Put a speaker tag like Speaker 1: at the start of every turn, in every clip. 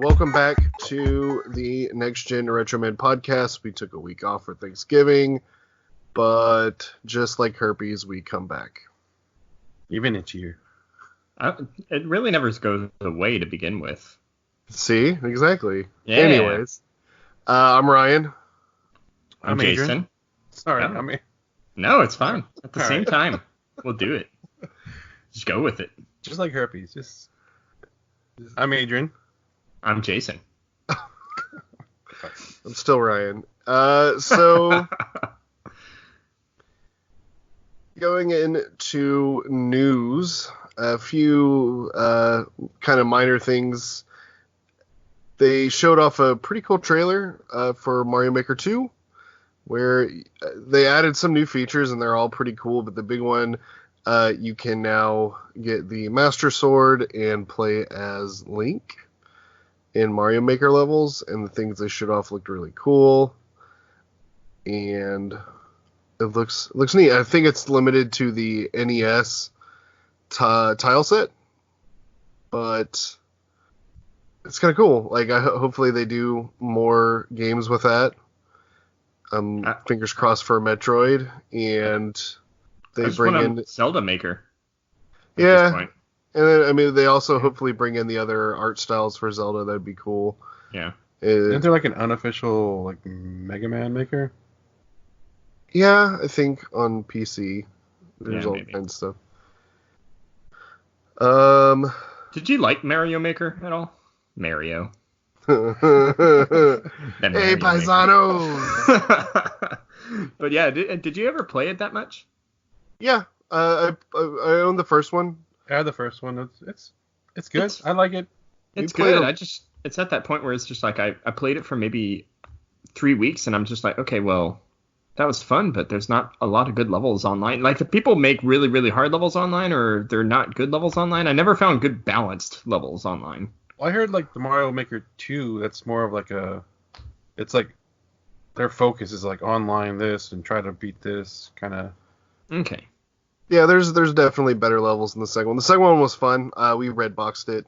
Speaker 1: welcome back to the Next Gen Retromed podcast. We took a week off for Thanksgiving, but just like herpes, we come back.
Speaker 2: Even itchier.
Speaker 3: It really never goes away to begin with.
Speaker 1: See? Exactly.
Speaker 3: Yeah.
Speaker 1: Anyways, I'm Ryan.
Speaker 3: I'm
Speaker 2: Adrian.
Speaker 3: Jason.
Speaker 2: Sorry,
Speaker 3: Oh.
Speaker 2: I mean,
Speaker 3: No, it's fine. At the
Speaker 2: All
Speaker 3: same
Speaker 2: right.
Speaker 3: time, we'll do it. Just go with it.
Speaker 2: just like herpes. I'm Adrian.
Speaker 3: I'm Jason.
Speaker 1: I'm still Ryan. So going into news, a few kind of minor things. They showed off a pretty cool trailer for Mario Maker 2, where they added some new features, and they're all pretty cool. But the big one, you can now get the Master Sword and play as Link in Mario Maker levels, and the things they showed off looked really cool. And it looks neat. I think it's limited to the NES tile set, but it's kind of cool. Like, hopefully they do more games with that. Fingers crossed for Metroid, and they bring in
Speaker 3: Zelda Maker. At
Speaker 1: Yeah.
Speaker 3: This point.
Speaker 1: And then, I mean, they also hopefully bring in the other art styles for Zelda. That'd be cool.
Speaker 3: Yeah.
Speaker 2: Isn't there like an unofficial like Mega Man maker?
Speaker 1: Yeah, I think on PC there's
Speaker 3: Yeah,
Speaker 1: all
Speaker 3: maybe.
Speaker 1: kinds of stuff.
Speaker 3: Did you like Mario Maker at all? Mario.
Speaker 1: Hey,
Speaker 3: That Mario
Speaker 1: paisanos!
Speaker 3: Maker. But yeah, did you ever play it that much?
Speaker 1: Yeah, I own the first one.
Speaker 2: I had the first one. It's good.
Speaker 3: It's-
Speaker 2: I like it.
Speaker 3: It's
Speaker 1: played
Speaker 3: good. It's at that point where it's just like I played it for maybe 3 weeks, and I'm just like, okay, well, that was fun, but there's not a lot of good levels online. Like, the people make really, really hard levels online, or they're not good levels online. I never found good balanced levels online.
Speaker 2: Well, I heard like the Mario Maker 2. That's more of like it's like their focus is like online this and try to beat this kind of.
Speaker 3: Okay.
Speaker 1: Yeah, there's definitely better levels in the second one. The second one was fun. We redboxed it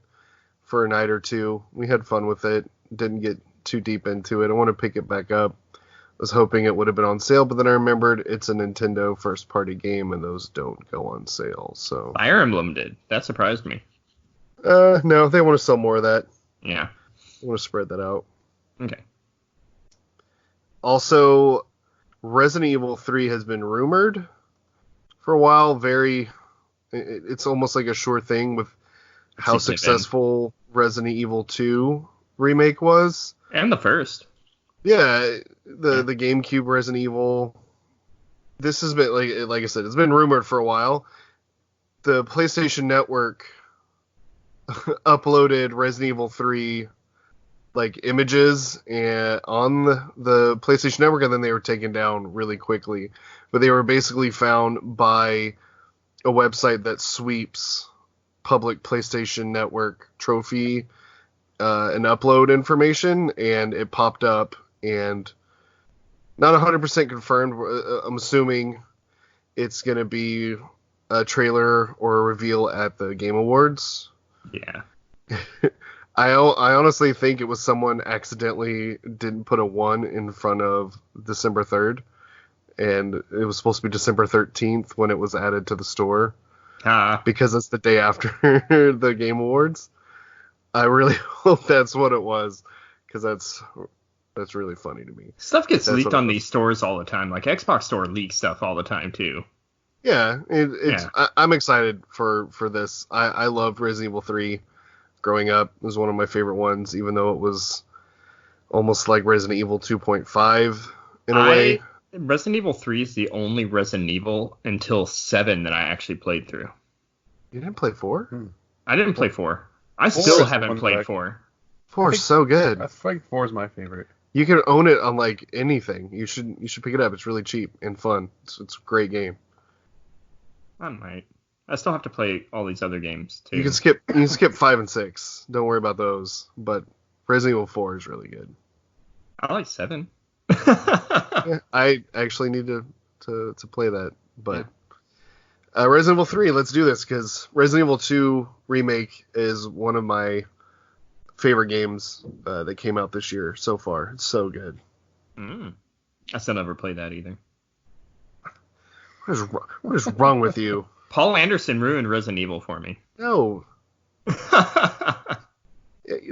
Speaker 1: for a night or two. We had fun with it. Didn't get too deep into it. I want to pick it back up. Was hoping it would have been on sale, but then I remembered it's a Nintendo first-party game, and those don't go on sale. So
Speaker 3: Fire Emblem did. That surprised me.
Speaker 1: no, they want to sell more of that.
Speaker 3: Yeah.
Speaker 1: They want to spread that out.
Speaker 3: Okay.
Speaker 1: Also, Resident Evil 3 has been rumored for a while. It's almost like a sure thing with how
Speaker 3: It's a given.
Speaker 1: successful Resident Evil 2 remake was.
Speaker 3: And the first.
Speaker 1: Yeah, the GameCube Resident Evil. This has been, like I said, it's been rumored for a while. The PlayStation Network uploaded Resident Evil 3 images on the PlayStation Network, and then they were taken down really quickly. But they were basically found by a website that sweeps public PlayStation Network trophy and upload information, and it popped up, and not 100% confirmed. I'm assuming it's going to be a trailer or a reveal at the Game Awards.
Speaker 3: Yeah.
Speaker 1: I honestly think it was someone accidentally didn't put a 1 in front of December 3rd, and it was supposed to be December 13th when it was added to the store, because it's the day after the Game Awards. I really hope that's what it was, because that's really funny to me.
Speaker 3: Stuff gets
Speaker 1: That's
Speaker 3: leaked
Speaker 1: what it
Speaker 3: on
Speaker 1: was.
Speaker 3: these stores all the time. Like, Xbox Store leaks stuff all the time, too.
Speaker 1: Yeah,
Speaker 3: Yeah.
Speaker 1: I'm excited for this. I loved Resident Evil 3 growing up. It was one of my favorite ones, even though it was almost like Resident Evil 2.5 in a way.
Speaker 3: Resident Evil 3 is the only Resident Evil until 7 that I actually played through.
Speaker 1: You didn't play 4?
Speaker 3: I didn't play 4. I
Speaker 2: Four
Speaker 3: still
Speaker 2: is the
Speaker 3: haven't
Speaker 2: one
Speaker 3: played
Speaker 2: that
Speaker 3: 4.
Speaker 1: 4 is so good.
Speaker 2: I think 4 is my favorite.
Speaker 1: You can own it on anything. You should pick it up. It's really cheap and fun. It's a great game.
Speaker 3: I might. I still have to play all these other games, too.
Speaker 1: You can skip 5 and 6. Don't worry about those. But Resident Evil 4 is really good.
Speaker 3: I like 7.
Speaker 1: Yeah, I actually need to play that. But Resident Evil 3, let's do this, because Resident Evil 2 Remake is one of my favorite games that came out this year so far. It's so good.
Speaker 3: I still never played that either.
Speaker 1: What is wrong with you?
Speaker 3: Paul Anderson ruined Resident Evil for me.
Speaker 1: No.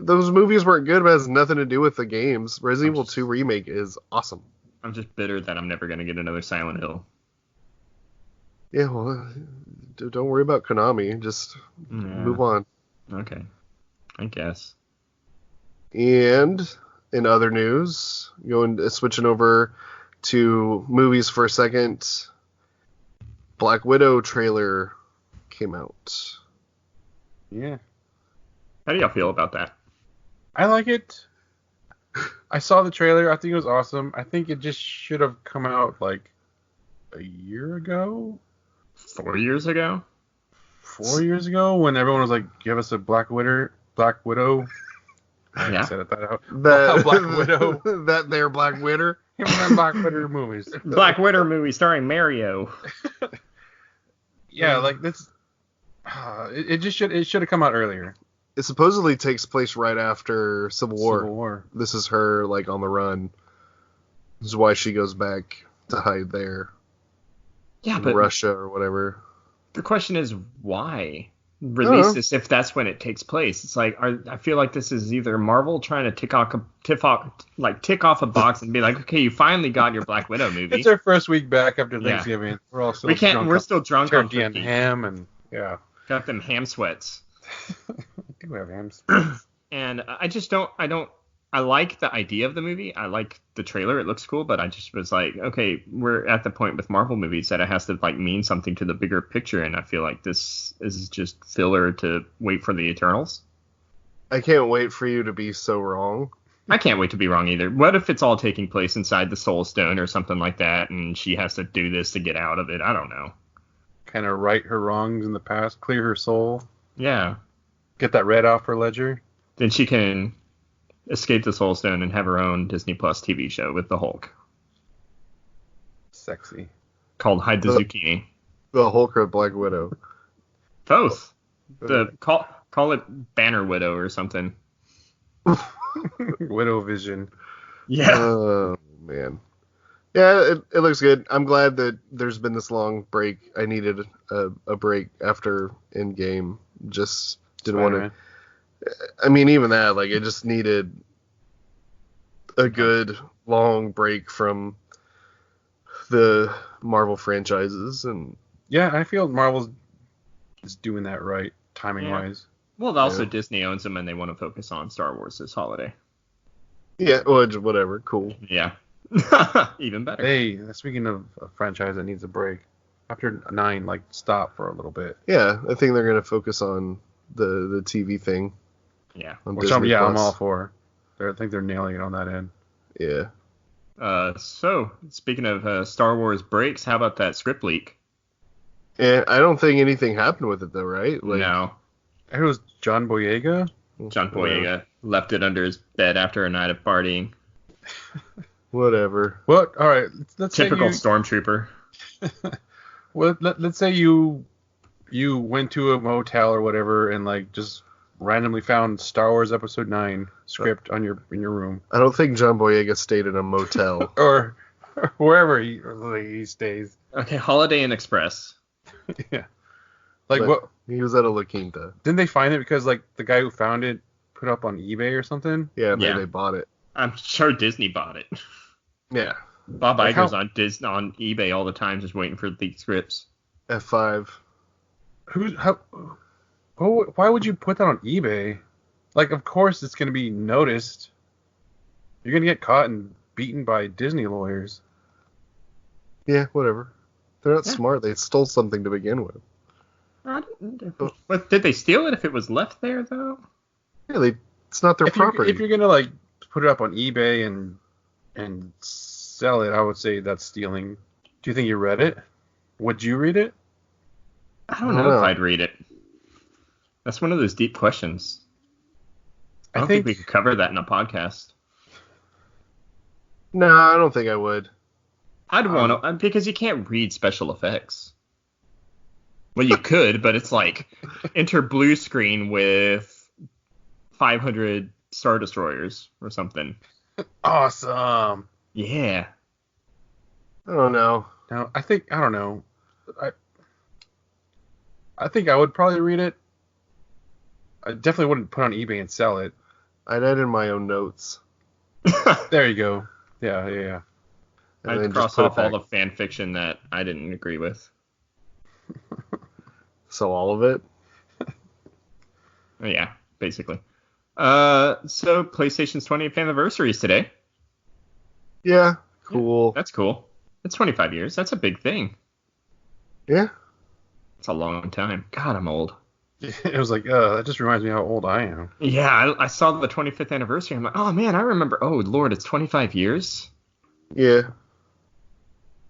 Speaker 1: Those movies weren't good, but it has nothing to do with the games. Resident Evil 2 Remake is awesome.
Speaker 3: I'm just bitter that I'm never going to get another Silent Hill.
Speaker 1: Yeah, well, don't worry about Konami. Just move on.
Speaker 3: Okay. I guess.
Speaker 1: And in other news, switching over to movies for a second, Black Widow trailer came out.
Speaker 2: Yeah.
Speaker 3: How do y'all feel about that?
Speaker 2: I like it. I saw the trailer. I think it was awesome. I think it just should have come out like a year ago.
Speaker 3: 4 years ago?
Speaker 2: 4 years ago, when everyone was like, "Give us a Black Widow."
Speaker 3: Yeah.
Speaker 2: I said it that out.
Speaker 1: Black
Speaker 2: Widow.
Speaker 1: That they're Black Widow.
Speaker 2: Him and Black Widow movies.
Speaker 3: Black Widow movie starring Mario.
Speaker 2: Yeah, like this. It should have come out earlier.
Speaker 1: It supposedly takes place right after Civil War. This is her like on the run. This is why she goes back to hide there.
Speaker 3: Yeah,
Speaker 1: in
Speaker 3: but
Speaker 1: Russia or whatever.
Speaker 3: The question is why release this if that's when it takes place? It's like I feel like this is either Marvel trying to tick off a box and be like, okay, you finally got your Black Widow movie.
Speaker 2: It's our first week back after Thanksgiving.
Speaker 3: Yeah.
Speaker 2: We're all still
Speaker 3: we're still drunk on
Speaker 2: turkey and ham and yeah.
Speaker 3: Got them ham sweats.
Speaker 2: I do have ham sweats.
Speaker 3: And I like the idea of the movie. I like the trailer. It looks cool, but I just was like, okay, we're at the point with Marvel movies that it has to like mean something to the bigger picture, and I feel like this is just filler to wait for the Eternals.
Speaker 1: I can't wait for you to be so wrong.
Speaker 3: I can't wait to be wrong either. What if it's all taking place inside the Soul Stone or something like that, and she has to do this to get out of it? I don't know.
Speaker 2: Kind of right her wrongs in the past, clear her soul.
Speaker 3: Yeah.
Speaker 2: Get that red off her ledger.
Speaker 3: Then she can escape the Soul Stone and have her own Disney Plus TV show with the Hulk.
Speaker 2: Sexy.
Speaker 3: Called Hide the Zucchini.
Speaker 1: The Hulk or Black Widow?
Speaker 3: Both. Call it Banner Widow or something.
Speaker 2: Widow Vision.
Speaker 3: Yeah.
Speaker 1: Oh, man. Yeah, it looks good. I'm glad that there's been this long break. I needed a break after Endgame. Just didn't want to... I mean, even that, like, it just needed a good long break from the Marvel franchises, and
Speaker 2: yeah, I feel Marvel's is doing that right, timing wise.
Speaker 3: Well, also Disney owns them, and they want to focus on Star Wars this holiday.
Speaker 1: Yeah, well, whatever, cool.
Speaker 3: Yeah, even better.
Speaker 2: Hey, speaking of a franchise that needs a break, after 9, like, stop for a little bit.
Speaker 1: Yeah, I think they're gonna focus on the TV thing.
Speaker 3: Yeah.
Speaker 2: I'm all for. I think they're nailing it on that end.
Speaker 1: Yeah.
Speaker 3: So, speaking of Star Wars breaks, how about that script leak?
Speaker 1: And I don't think anything happened with it, though, right? Like,
Speaker 2: no. It was John Boyega.
Speaker 3: John Boyega left it under his bed after a night of partying.
Speaker 1: Whatever.
Speaker 2: What? All right. Let's
Speaker 3: Typical
Speaker 2: say
Speaker 3: stormtrooper.
Speaker 2: Well, let's say you went to a motel or whatever and like just randomly found Star Wars Episode 9 script in your room.
Speaker 1: I don't think John Boyega stayed in a motel.
Speaker 2: or wherever he stays.
Speaker 3: Okay, Holiday Inn Express.
Speaker 2: Yeah. Like
Speaker 1: but
Speaker 2: what?
Speaker 1: He was at a La Quinta.
Speaker 2: Didn't they find it because like the guy who found it put up on eBay or something?
Speaker 1: Yeah, they bought it.
Speaker 3: I'm sure Disney bought it.
Speaker 1: Yeah.
Speaker 3: Bob Iger's on eBay all the time just waiting for leaked scripts.
Speaker 1: F5.
Speaker 2: Why would you put that on eBay? Like, of course it's going to be noticed. You're going to get caught and beaten by Disney lawyers.
Speaker 1: Yeah, whatever. They're not smart. They stole something to begin with.
Speaker 3: But did they steal it if it was left there, though?
Speaker 1: Yeah, it's not their property.
Speaker 2: If you're going to, like, put it up on eBay and sell it, I would say that's stealing. Do you think you read it? Would you read it?
Speaker 3: I don't know if I'd read it. That's one of those deep questions. I don't think we could cover that in a podcast.
Speaker 1: No, I don't think I would.
Speaker 3: I'd want to, because you can't read special effects. Well, you could, but it's like enter blue screen with 500 Star Destroyers or something.
Speaker 2: Awesome.
Speaker 3: Yeah.
Speaker 1: I don't know.
Speaker 2: Now, I don't know. I think I would probably read it. I definitely wouldn't put on eBay and sell it.
Speaker 1: I'd add in my own notes.
Speaker 2: There you go. Yeah.
Speaker 1: And
Speaker 3: I'd
Speaker 1: then
Speaker 3: cross
Speaker 1: just put it
Speaker 3: off all
Speaker 1: back.
Speaker 3: the fan fiction that I didn't agree with.
Speaker 1: So all of it?
Speaker 3: Yeah, basically. So PlayStation's 20th anniversary is today.
Speaker 1: Yeah, cool.
Speaker 3: That's cool. It's 25 years. That's a big thing.
Speaker 1: Yeah.
Speaker 3: It's a long time. God, I'm old.
Speaker 2: It was like, that just reminds me how old I am.
Speaker 3: Yeah, I saw the 25th anniversary. I'm like, oh man, I remember. Oh Lord, it's 25 years.
Speaker 1: Yeah.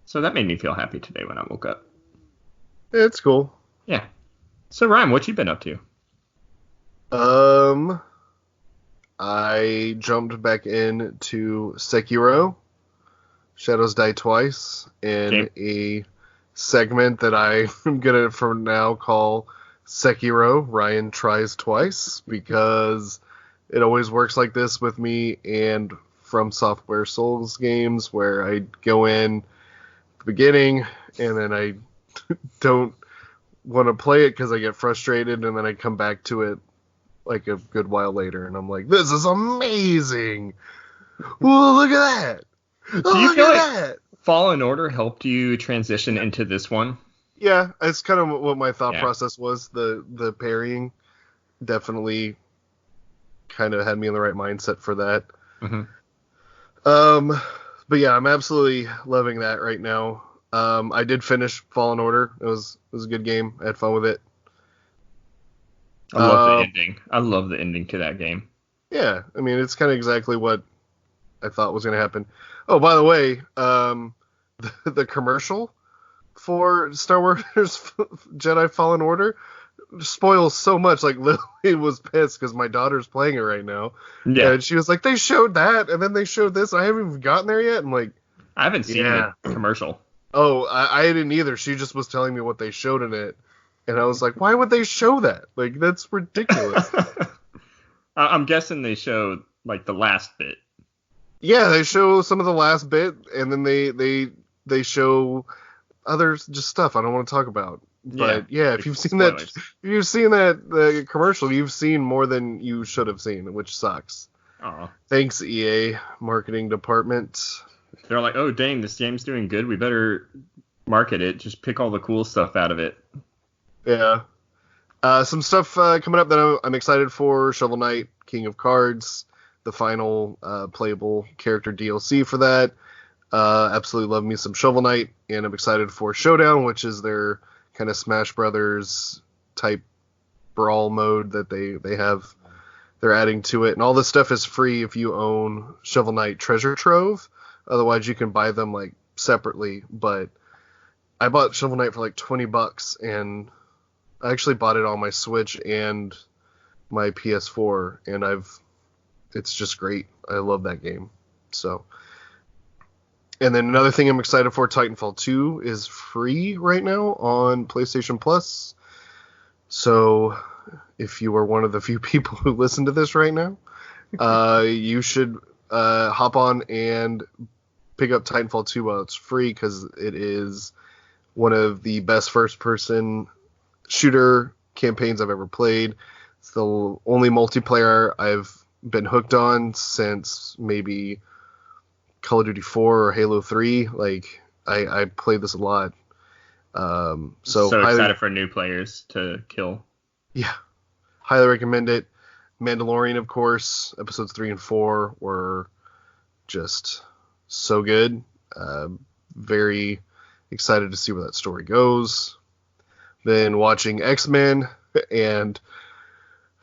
Speaker 3: So that made me feel happy today when I woke up.
Speaker 1: Yeah, it's cool.
Speaker 3: Yeah. So Ryan, what you been up to?
Speaker 1: I jumped back into Sekiro, Shadows Die Twice, in a segment that I am gonna from now call Sekiro Ryan Tries Twice, because it always works like this with me and From Software Souls games, where I go in at the beginning and then I don't want to play it because I get frustrated, and then I come back to it like a good while later, and I'm like, this is amazing. Whoa, look at that.
Speaker 3: Do you feel like
Speaker 1: that.
Speaker 3: Fallen Order helped you transition into this one?
Speaker 1: Yeah, it's kind of what my thought
Speaker 3: Yeah.
Speaker 1: process was. The parrying definitely kind of had me in the right mindset for that.
Speaker 3: Mm-hmm.
Speaker 1: But yeah, I'm absolutely loving that right now. I did finish Fallen Order. It was a good game. I had fun with it.
Speaker 3: I love the ending. I love the ending to that game.
Speaker 1: Yeah, I mean, it's kind of exactly what I thought was going to happen. Oh, by the way, the commercial for Star Wars Jedi Fallen Order spoils so much. Like, Lily was pissed because my daughter's playing it right now.
Speaker 3: Yeah.
Speaker 1: And she was like, they showed that, and then they showed this. I haven't even gotten there yet. I'm like,
Speaker 3: I haven't seen the commercial.
Speaker 1: oh, I didn't either. She just was telling me what they showed in it. And I was like, why would they show that? Like, that's ridiculous.
Speaker 3: I'm guessing they showed like the last bit.
Speaker 1: Yeah, they show some of the last bit, and then they show others, just stuff I don't want to talk about. But yeah, if you've seen
Speaker 3: spoilers.
Speaker 1: the commercial, you've seen more than you should have seen, which sucks.
Speaker 3: Aw.
Speaker 1: Thanks, EA marketing department.
Speaker 3: They're like, oh dang, this game's doing good. We better market it. Just pick all the cool stuff out of it.
Speaker 1: Yeah. Some stuff coming up that I'm excited for. Shovel Knight, King of Cards, the final playable character DLC for that. Absolutely love me some Shovel Knight, and I'm excited for Showdown, which is their kind of Smash Brothers type brawl mode that they have. They're adding to it, and all this stuff is free if you own Shovel Knight Treasure Trove. Otherwise, you can buy them like separately. But I bought Shovel Knight for like $20, and I actually bought it on my Switch and my PS4, and it's just great. I love that game. So, and then another thing I'm excited for, Titanfall 2 is free right now on PlayStation Plus. So, if you are one of the few people who listen to this right now, you should hop on and pick up Titanfall 2 while it's free, because it is one of the best first-person shooter campaigns I've ever played. It's the only multiplayer I've been hooked on since maybe Call of Duty 4 or Halo 3. Like, I played this a lot. So
Speaker 3: excited for new players to kill.
Speaker 1: Yeah, highly recommend it. Mandalorian, of course, episodes 3 and 4 were just so good. Very excited to see where that story goes. Been watching X-Men, and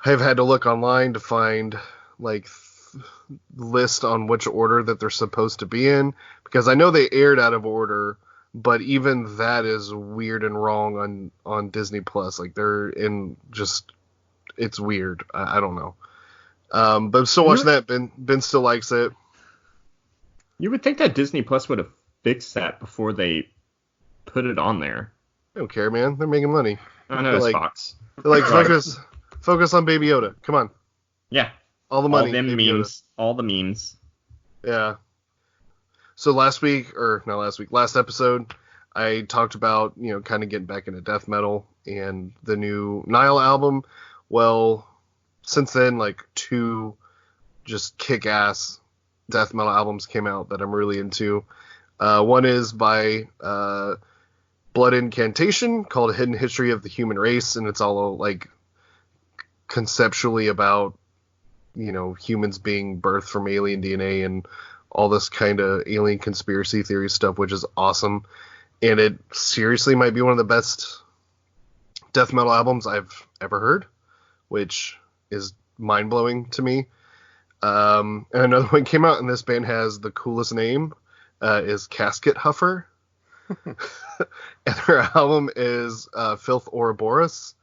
Speaker 1: I've had to look online to find like list on which order that they're supposed to be in, because I know they aired out of order, but even that is weird and wrong on Disney Plus. Like, they're in just, it's weird. I don't know. But I'm still watching that. Ben still likes it.
Speaker 3: You would think that Disney Plus would have fixed that before they put it on there.
Speaker 1: I don't care, man. They're making money.
Speaker 3: I know, it's
Speaker 1: like,
Speaker 3: Fox.
Speaker 1: They're like, focus on Baby Yoda. Come on.
Speaker 3: Yeah,
Speaker 1: All the money.
Speaker 3: All them
Speaker 1: Baby Yoda.
Speaker 3: memes. All the memes.
Speaker 1: Yeah. So last episode, I talked about, kind of getting back into death metal and the new Nile album. Well, since then, like 2 just kick-ass death metal albums came out that I'm really into. One is by Blood Incantation called Hidden History of the Human Race, and it's all like conceptually about, humans being birthed from alien DNA and all this kind of alien conspiracy theory stuff, which is awesome. And it seriously might be one of the best death metal albums I've ever heard, which is mind-blowing to me. And another one came out, and this band has the coolest name, is Casket Huffer. And their album is Filth Ouroboros,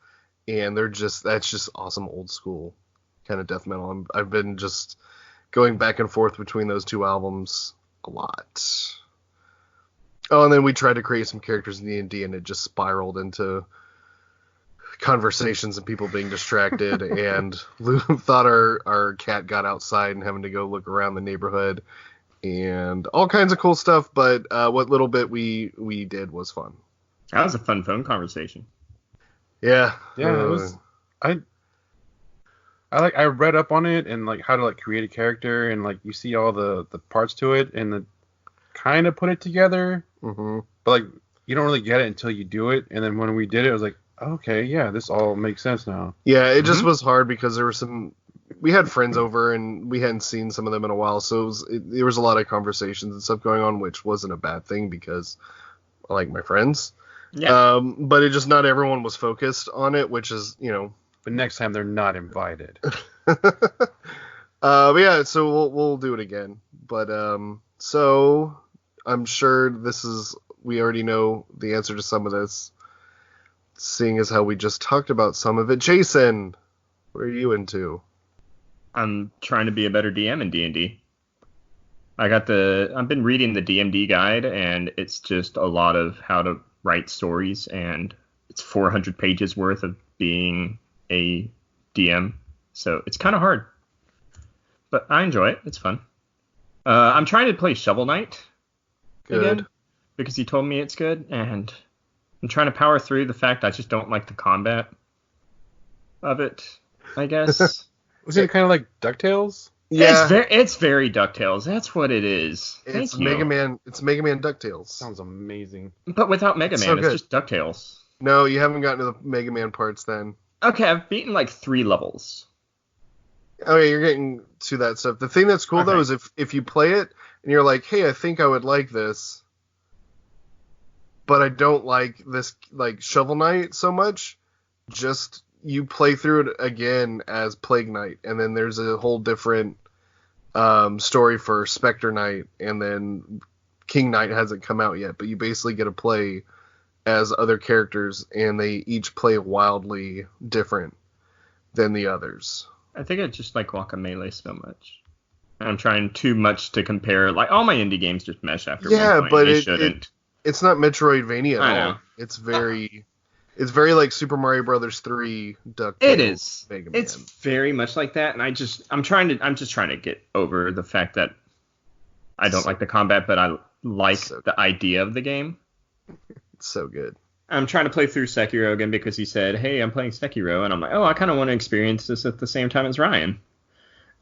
Speaker 1: and that's just awesome old school kind of death metal. I've been just going back and forth between those 2 albums a lot. Oh, and then we tried to create some characters in D&D, and it just spiraled into conversations and people being distracted, and Lou thought our cat got outside and having to go look around the neighborhood and all kinds of cool stuff, but what little bit we did was fun.
Speaker 3: That was a fun phone conversation.
Speaker 1: Yeah.
Speaker 2: Yeah, it was. I read up on it and like how to like create a character, and like you see all the parts to it and kind of put it together.
Speaker 1: Mm-hmm.
Speaker 2: But like you don't really get it until you do it, and then when we did it, I was like, okay, yeah, this all makes sense now.
Speaker 1: Yeah, it just was hard because we had friends over and we hadn't seen some of them in a while, so there was a lot of conversations and stuff going on, which wasn't a bad thing because I like my friends.
Speaker 3: Yeah.
Speaker 1: But it just not everyone was focused on it, which is,
Speaker 2: But next time they're not invited.
Speaker 1: But yeah, so we'll do it again. But so I'm sure we already know the answer to some of this, seeing as how we just talked about some of it. Jason, what are you into?
Speaker 3: I'm trying to be a better DM in D&D. I've been reading the DMD guide, and it's just a lot of how to write stories, and it's 400 pages worth of being a DM, so it's kind of hard. But I enjoy it. It's fun. I'm trying to play Shovel Knight again because he told me it's good, and I'm trying to power through the fact I just don't like the combat of it, I guess.
Speaker 2: Was it kind of like DuckTales?
Speaker 1: Yeah,
Speaker 3: it's very DuckTales. That's what it is.
Speaker 1: It's
Speaker 3: Thank you.
Speaker 1: Mega Man. It's Mega Man DuckTales.
Speaker 2: Sounds amazing.
Speaker 3: But without Mega Man, it's just DuckTales.
Speaker 1: No, you haven't gotten to the Mega Man parts then.
Speaker 3: Okay, I've beaten like 3 levels.
Speaker 1: Oh yeah, you're getting to that stuff. The thing that's cool though is if you play it and you're like, hey, I think I would like this, but I don't like this like Shovel Knight so much, just you play through it again as Plague Knight, and then there's a whole different story for Spectre Knight, and then King Knight hasn't come out yet, but you basically get to play as other characters, and they each play wildly different than the others.
Speaker 3: I think I just like Guacamelee so much. I'm trying too much to compare. Like, all my indie games just mesh after one point.
Speaker 1: But
Speaker 3: they shouldn't.
Speaker 1: It's not Metroidvania at
Speaker 3: I
Speaker 1: all.
Speaker 3: know.
Speaker 1: It's very like Super Mario Brothers 3 DuckTales.
Speaker 3: It is.
Speaker 1: Mega Man.
Speaker 3: It's very much like that, and I'm just trying to get over the fact that I don't like the combat, but I like the idea of the game.
Speaker 1: It's so good.
Speaker 3: I'm trying to play through Sekiro again because he said, hey, I'm playing Sekiro, and I'm like, oh, I kind of want to experience this at the same time as Ryan.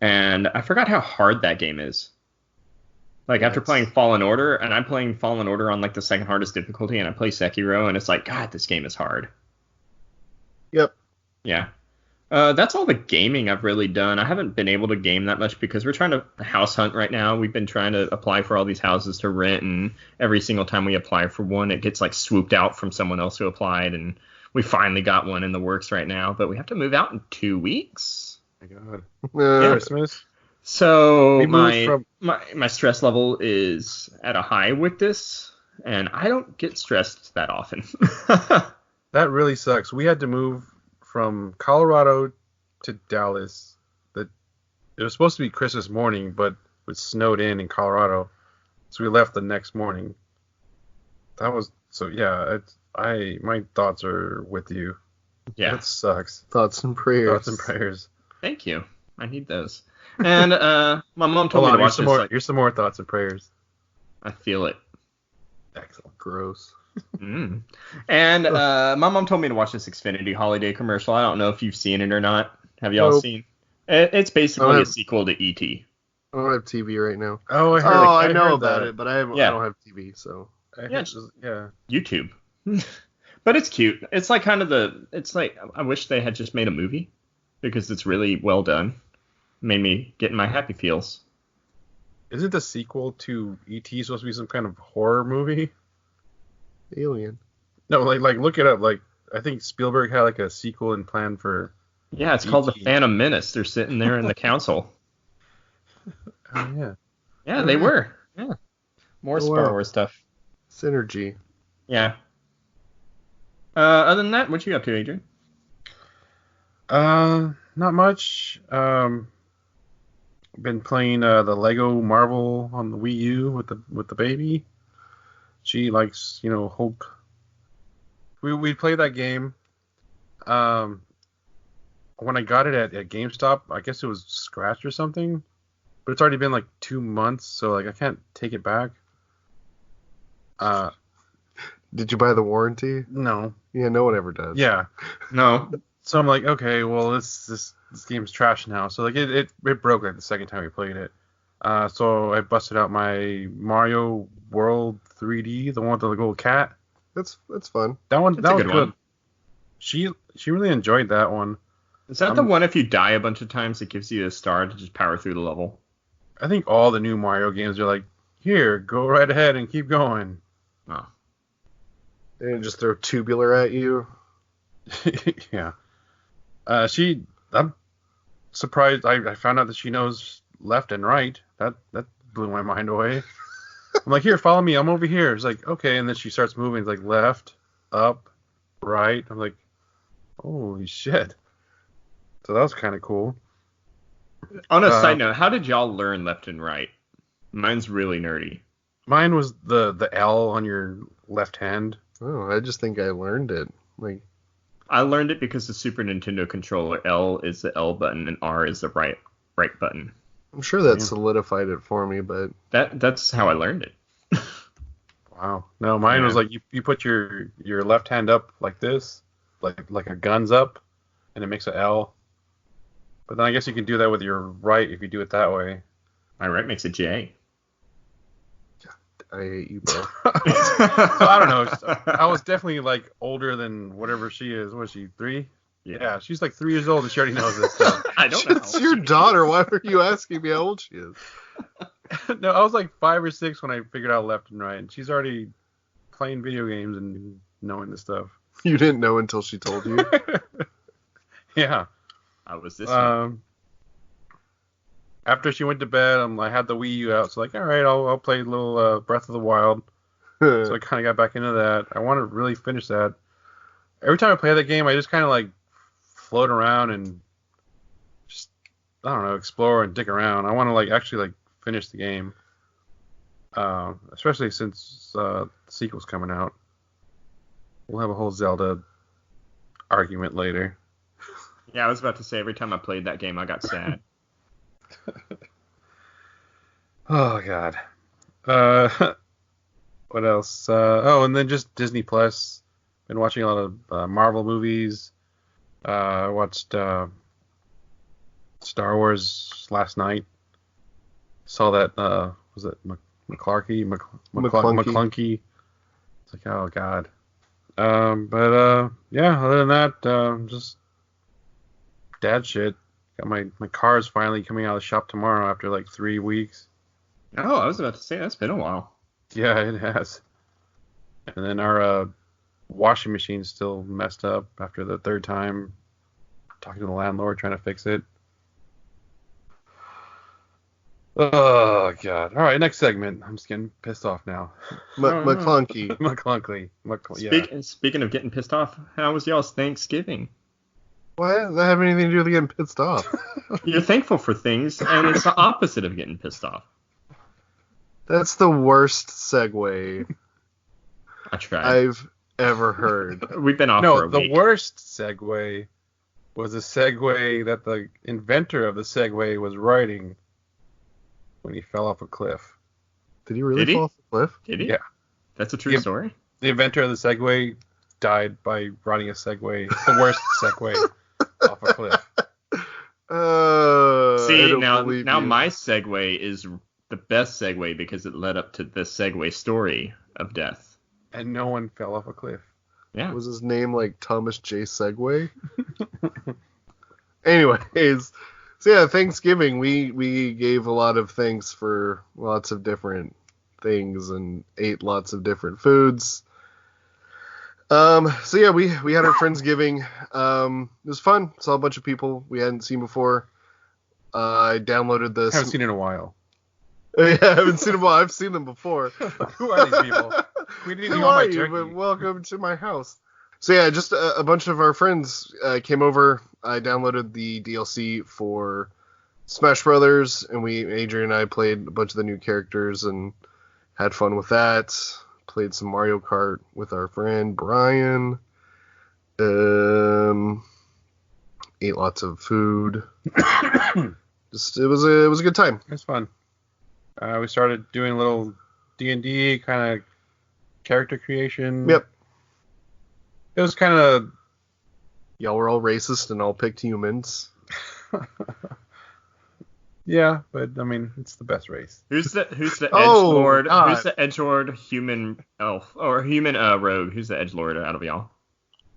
Speaker 3: And I forgot how hard that game is. Like, after playing Fallen Order, and I'm playing Fallen Order on, like, the second hardest difficulty, and I play Sekiro, and it's like, God, this game is hard.
Speaker 1: Yep.
Speaker 3: Yeah. That's all the gaming I've really done. I haven't been able to game that much because we're trying to house hunt right now. We've been trying to apply for all these houses to rent, and every single time we apply for one, it gets, like, swooped out from someone else who applied, and we finally got one in the works right now, but we have to move out in 2 weeks.
Speaker 2: Oh my God.
Speaker 3: Christmas. So my stress level is at a high with this, and I don't get stressed that often.
Speaker 2: That really sucks. We had to move from Colorado to Dallas. It was supposed to be Christmas morning, but it snowed in Colorado, so we left the next morning. That was so. Yeah, my thoughts are with you.
Speaker 3: Yeah,
Speaker 2: it sucks.
Speaker 1: Thoughts and prayers.
Speaker 2: Thoughts and prayers.
Speaker 3: Thank you. I need those. And my mom told me to watch this.
Speaker 2: Here's some more thoughts and prayers.
Speaker 3: I feel it.
Speaker 1: Excellent. Gross.
Speaker 3: Mm. And my mom told me to watch this Xfinity holiday commercial. I don't know if you've seen it or not. Have y'all seen? It's basically a sequel to E.T.
Speaker 1: I don't have TV right now.
Speaker 2: Oh,
Speaker 1: I know about it, but I don't have TV, so.
Speaker 3: YouTube. But it's cute. It's like I wish they had just made a movie because it's really well done. Made me get in my happy feels.
Speaker 2: Isn't the sequel to E.T. supposed to be some kind of horror movie?
Speaker 1: Alien.
Speaker 2: No, like look it up. Like I think Spielberg had like a sequel in plan for.
Speaker 3: Yeah, it's called The Phantom Menace. They're sitting there in the council.
Speaker 2: Oh yeah.
Speaker 3: Yeah, they were. Yeah. More Star Wars stuff.
Speaker 1: Synergy.
Speaker 3: Yeah. Other than that, what you up to, Adrian?
Speaker 2: Not much. Been playing the Lego Marvel on the Wii U with the baby. She likes, Hulk. We played that game. When I got it at GameStop, I guess it was scratched or something. But it's already been like 2 months, so like I can't take it back.
Speaker 1: Did you buy the warranty?
Speaker 2: No.
Speaker 1: Yeah, no one ever does.
Speaker 2: Yeah.
Speaker 3: No.
Speaker 2: So I'm like, okay, well this game's trash now. So like it broke like the second time we played it. So I busted out my Mario World 3D, the one with the little cat.
Speaker 1: That's fun.
Speaker 2: That was good.
Speaker 3: One.
Speaker 2: She really enjoyed that one.
Speaker 3: Is that the one if you die a bunch of times it gives you a star to just power through the level?
Speaker 2: I think all the new Mario games are like, here, go right ahead and keep going.
Speaker 3: Oh.
Speaker 1: And just throw tubular at you.
Speaker 2: Yeah. I'm surprised. I found out that she knows left and right. That blew my mind away. I'm like, here, follow me. I'm over here. It's like, okay. And then she starts moving. It's like left, up, right. I'm like, holy shit. So that was kind of cool.
Speaker 3: On a side note, how did y'all learn left and right? Mine's really nerdy.
Speaker 2: Mine was the L on your left hand.
Speaker 1: Oh, I just think I learned it. Like,
Speaker 3: I learned it because the Super Nintendo controller, L is the L button and R is the right button.
Speaker 1: I'm sure that solidified it for me, but
Speaker 3: that's how I learned it.
Speaker 2: Wow. No, mine was like you put your left hand up like this, like a gun's up, and it makes an L. But then I guess you can do that with your right if you do it that way.
Speaker 3: My right makes a J.
Speaker 1: I hate you both.
Speaker 2: So I don't know. I was definitely like older than whatever she is. What is she, 3? Yeah, she's like 3 years old and she already knows this stuff.
Speaker 3: I don't know.
Speaker 1: It's your daughter. Why are you asking me how old she is?
Speaker 2: No, I was like 5 or 6 when I figured out left and right. And she's already playing video games and knowing this stuff.
Speaker 1: You didn't know until she told you?
Speaker 2: Yeah.
Speaker 3: I was this
Speaker 2: After she went to bed, I had the Wii U out, so like, all right, I'll play a little Breath of the Wild. So I kind of got back into that. I want to really finish that. Every time I play that game, I just kind of like float around and just, I don't know, explore and dig around. I want to like actually like finish the game, especially since the sequel's coming out. We'll have a whole Zelda argument later.
Speaker 3: Yeah, I was about to say every time I played that game, I got sad.
Speaker 2: Oh God. What else? And then just Disney Plus. Been watching a lot of Marvel movies. I watched Star Wars last night. Saw that. Was it McClunky? It's like, oh God. Yeah. Other than that, just dad shit. Got my car's finally coming out of the shop tomorrow after like 3 weeks.
Speaker 3: Oh, I was about to say that's been a while.
Speaker 2: Yeah, it has. And then our washing machine's still messed up after the 3rd time. Talking to the landlord, trying to fix it. Oh God! All right, next segment. I'm just getting pissed off now.
Speaker 1: McClunky.
Speaker 2: McClunky.
Speaker 3: Yeah. Speaking of getting pissed off, how was y'all's Thanksgiving?
Speaker 1: Why does that have anything to do with getting pissed off?
Speaker 3: You're thankful for things, and it's the opposite of getting pissed off.
Speaker 1: That's the worst segue
Speaker 3: I tried.
Speaker 1: I've ever heard.
Speaker 3: We've been off for a week.
Speaker 2: No, the worst segue was a Segway that the inventor of the Segway was riding when he fell off a cliff.
Speaker 1: Did he really fall off the cliff?
Speaker 3: Did he?
Speaker 2: Yeah.
Speaker 3: That's a true story?
Speaker 2: The inventor of the Segway died by riding a Segway, the worst Segway, off a cliff.
Speaker 3: See, now my Segway is the best Segway because it led up to the Segway story of death.
Speaker 2: And no one fell off a cliff.
Speaker 3: Yeah.
Speaker 1: Was his name like Thomas J. Segway? Anyways, so yeah, Thanksgiving, we gave a lot of thanks for lots of different things and ate lots of different foods. So yeah, we had our Friendsgiving. It was fun. Saw a bunch of people we hadn't seen before. I downloaded this.
Speaker 2: Haven't seen in a while.
Speaker 1: Yeah, I haven't seen them all. I've seen them before.
Speaker 2: Who are these people? We didn't
Speaker 1: Who
Speaker 2: even want
Speaker 1: are
Speaker 2: my
Speaker 1: you?
Speaker 2: turkey.
Speaker 1: But welcome to my house. So yeah, just a bunch of our friends came over. I downloaded the DLC for Smash Brothers, and Adrian and I played a bunch of the new characters and had fun with that. Played some Mario Kart with our friend Brian. Ate lots of food. Just it was a good time.
Speaker 2: It was fun. We started doing a little D&D kind of character creation.
Speaker 1: Yep.
Speaker 2: It was kind of...
Speaker 1: Y'all were all racist and all picked humans.
Speaker 2: Yeah, but I mean, it's the best race.
Speaker 3: Who's the edgelord?
Speaker 1: God.
Speaker 3: Who's the edgelord human elf or human rogue? Who's the edgelord out of y'all?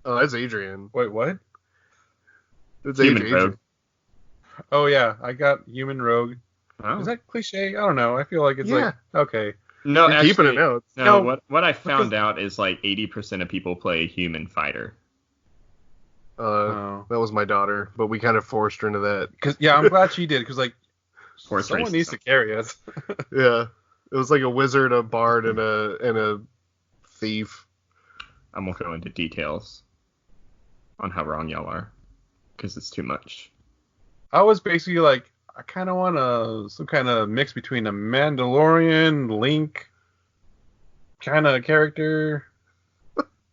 Speaker 1: Oh, that's Adrian.
Speaker 2: Wait, what?
Speaker 1: That's
Speaker 3: Human
Speaker 1: Adrian.
Speaker 3: rogue.
Speaker 2: Oh yeah, I got human rogue.
Speaker 3: Oh.
Speaker 2: Is that cliche? I don't know. I feel like it's like okay.
Speaker 3: No,
Speaker 1: You're
Speaker 3: actually,
Speaker 1: keeping it now.
Speaker 3: No, what I found out is like 80% of people play human fighter.
Speaker 1: That was my daughter, but we kind of forced her into that.
Speaker 2: Cause yeah, I'm glad she did. Cause like
Speaker 3: Horse
Speaker 2: someone
Speaker 3: race
Speaker 2: needs to carry us.
Speaker 1: Yeah, it was like a wizard, a bard, and a thief.
Speaker 3: I won't go into details on how wrong y'all are, because it's too much.
Speaker 2: I was basically like, I kind of want some kind of mix between a Mandalorian, Link kind of character.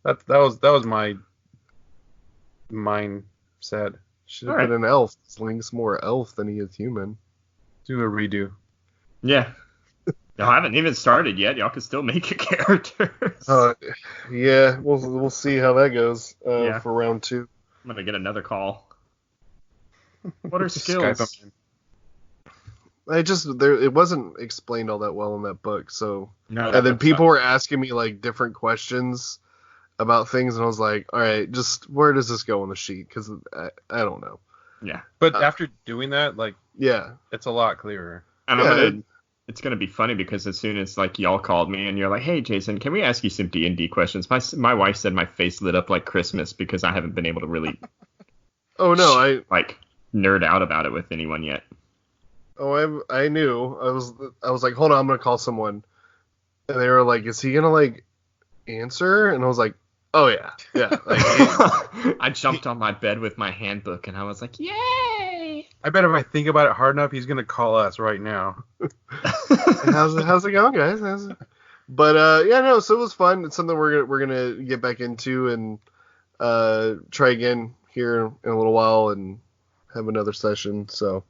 Speaker 2: That was my mindset.
Speaker 1: Should have been an elf. Link's more elf than he is human.
Speaker 2: Do a redo.
Speaker 3: Yeah. Y'all haven't even started yet. Y'all can still make your characters.
Speaker 1: Yeah, we'll see how that goes for round 2.
Speaker 3: I'm gonna get another call. What are skills?
Speaker 2: Skype them in.
Speaker 1: It wasn't explained all that well in that book. So
Speaker 3: No,
Speaker 1: and then people were asking me like different questions about things, and I was like, all right, just where does this go on the sheet? Because I don't know.
Speaker 3: Yeah.
Speaker 2: But after doing that, like,
Speaker 1: yeah,
Speaker 2: it's a lot clearer.
Speaker 3: And it's gonna be funny because as soon as like y'all called me and you're like, hey Jason, can we ask you some D&D questions? My wife said my face lit up like Christmas because I haven't been able to really.
Speaker 1: Oh no, I
Speaker 3: like nerd out about it with anyone yet.
Speaker 1: Oh, I knew. I was like, hold on, I'm gonna call someone, and they were like, is he gonna like answer? And I was like, oh yeah. Like,
Speaker 3: I jumped on my bed with my handbook and I was like, yay!
Speaker 2: I bet if I think about it hard enough, he's gonna call us right now.
Speaker 1: how's it going, guys? But yeah, no. So it was fun. It's something we're gonna get back into and try again here in a little while and have another session. So.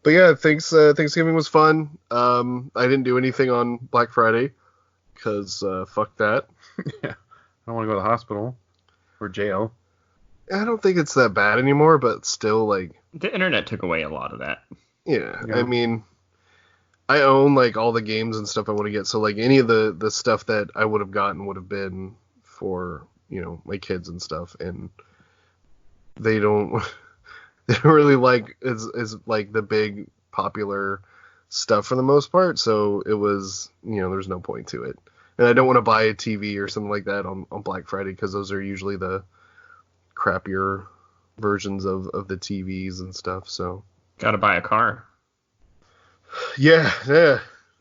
Speaker 1: But yeah, Thanksgiving was fun. I didn't do anything on Black Friday because fuck that.
Speaker 2: Yeah, I don't want to go to the hospital or jail.
Speaker 1: I don't think it's that bad anymore, but still, like,
Speaker 3: the internet took away a lot of that.
Speaker 1: Yeah, I mean, I own like all the games and stuff I want to get, so like any of the stuff that I would have gotten would have been for my kids and stuff, and they don't. They don't really like is like the big popular stuff for the most part, so it was there's no point to it, and I don't want to buy a TV or something like that on Black Friday because those are usually the crappier versions of the TVs and stuff. So
Speaker 3: gotta buy a car.
Speaker 1: Yeah.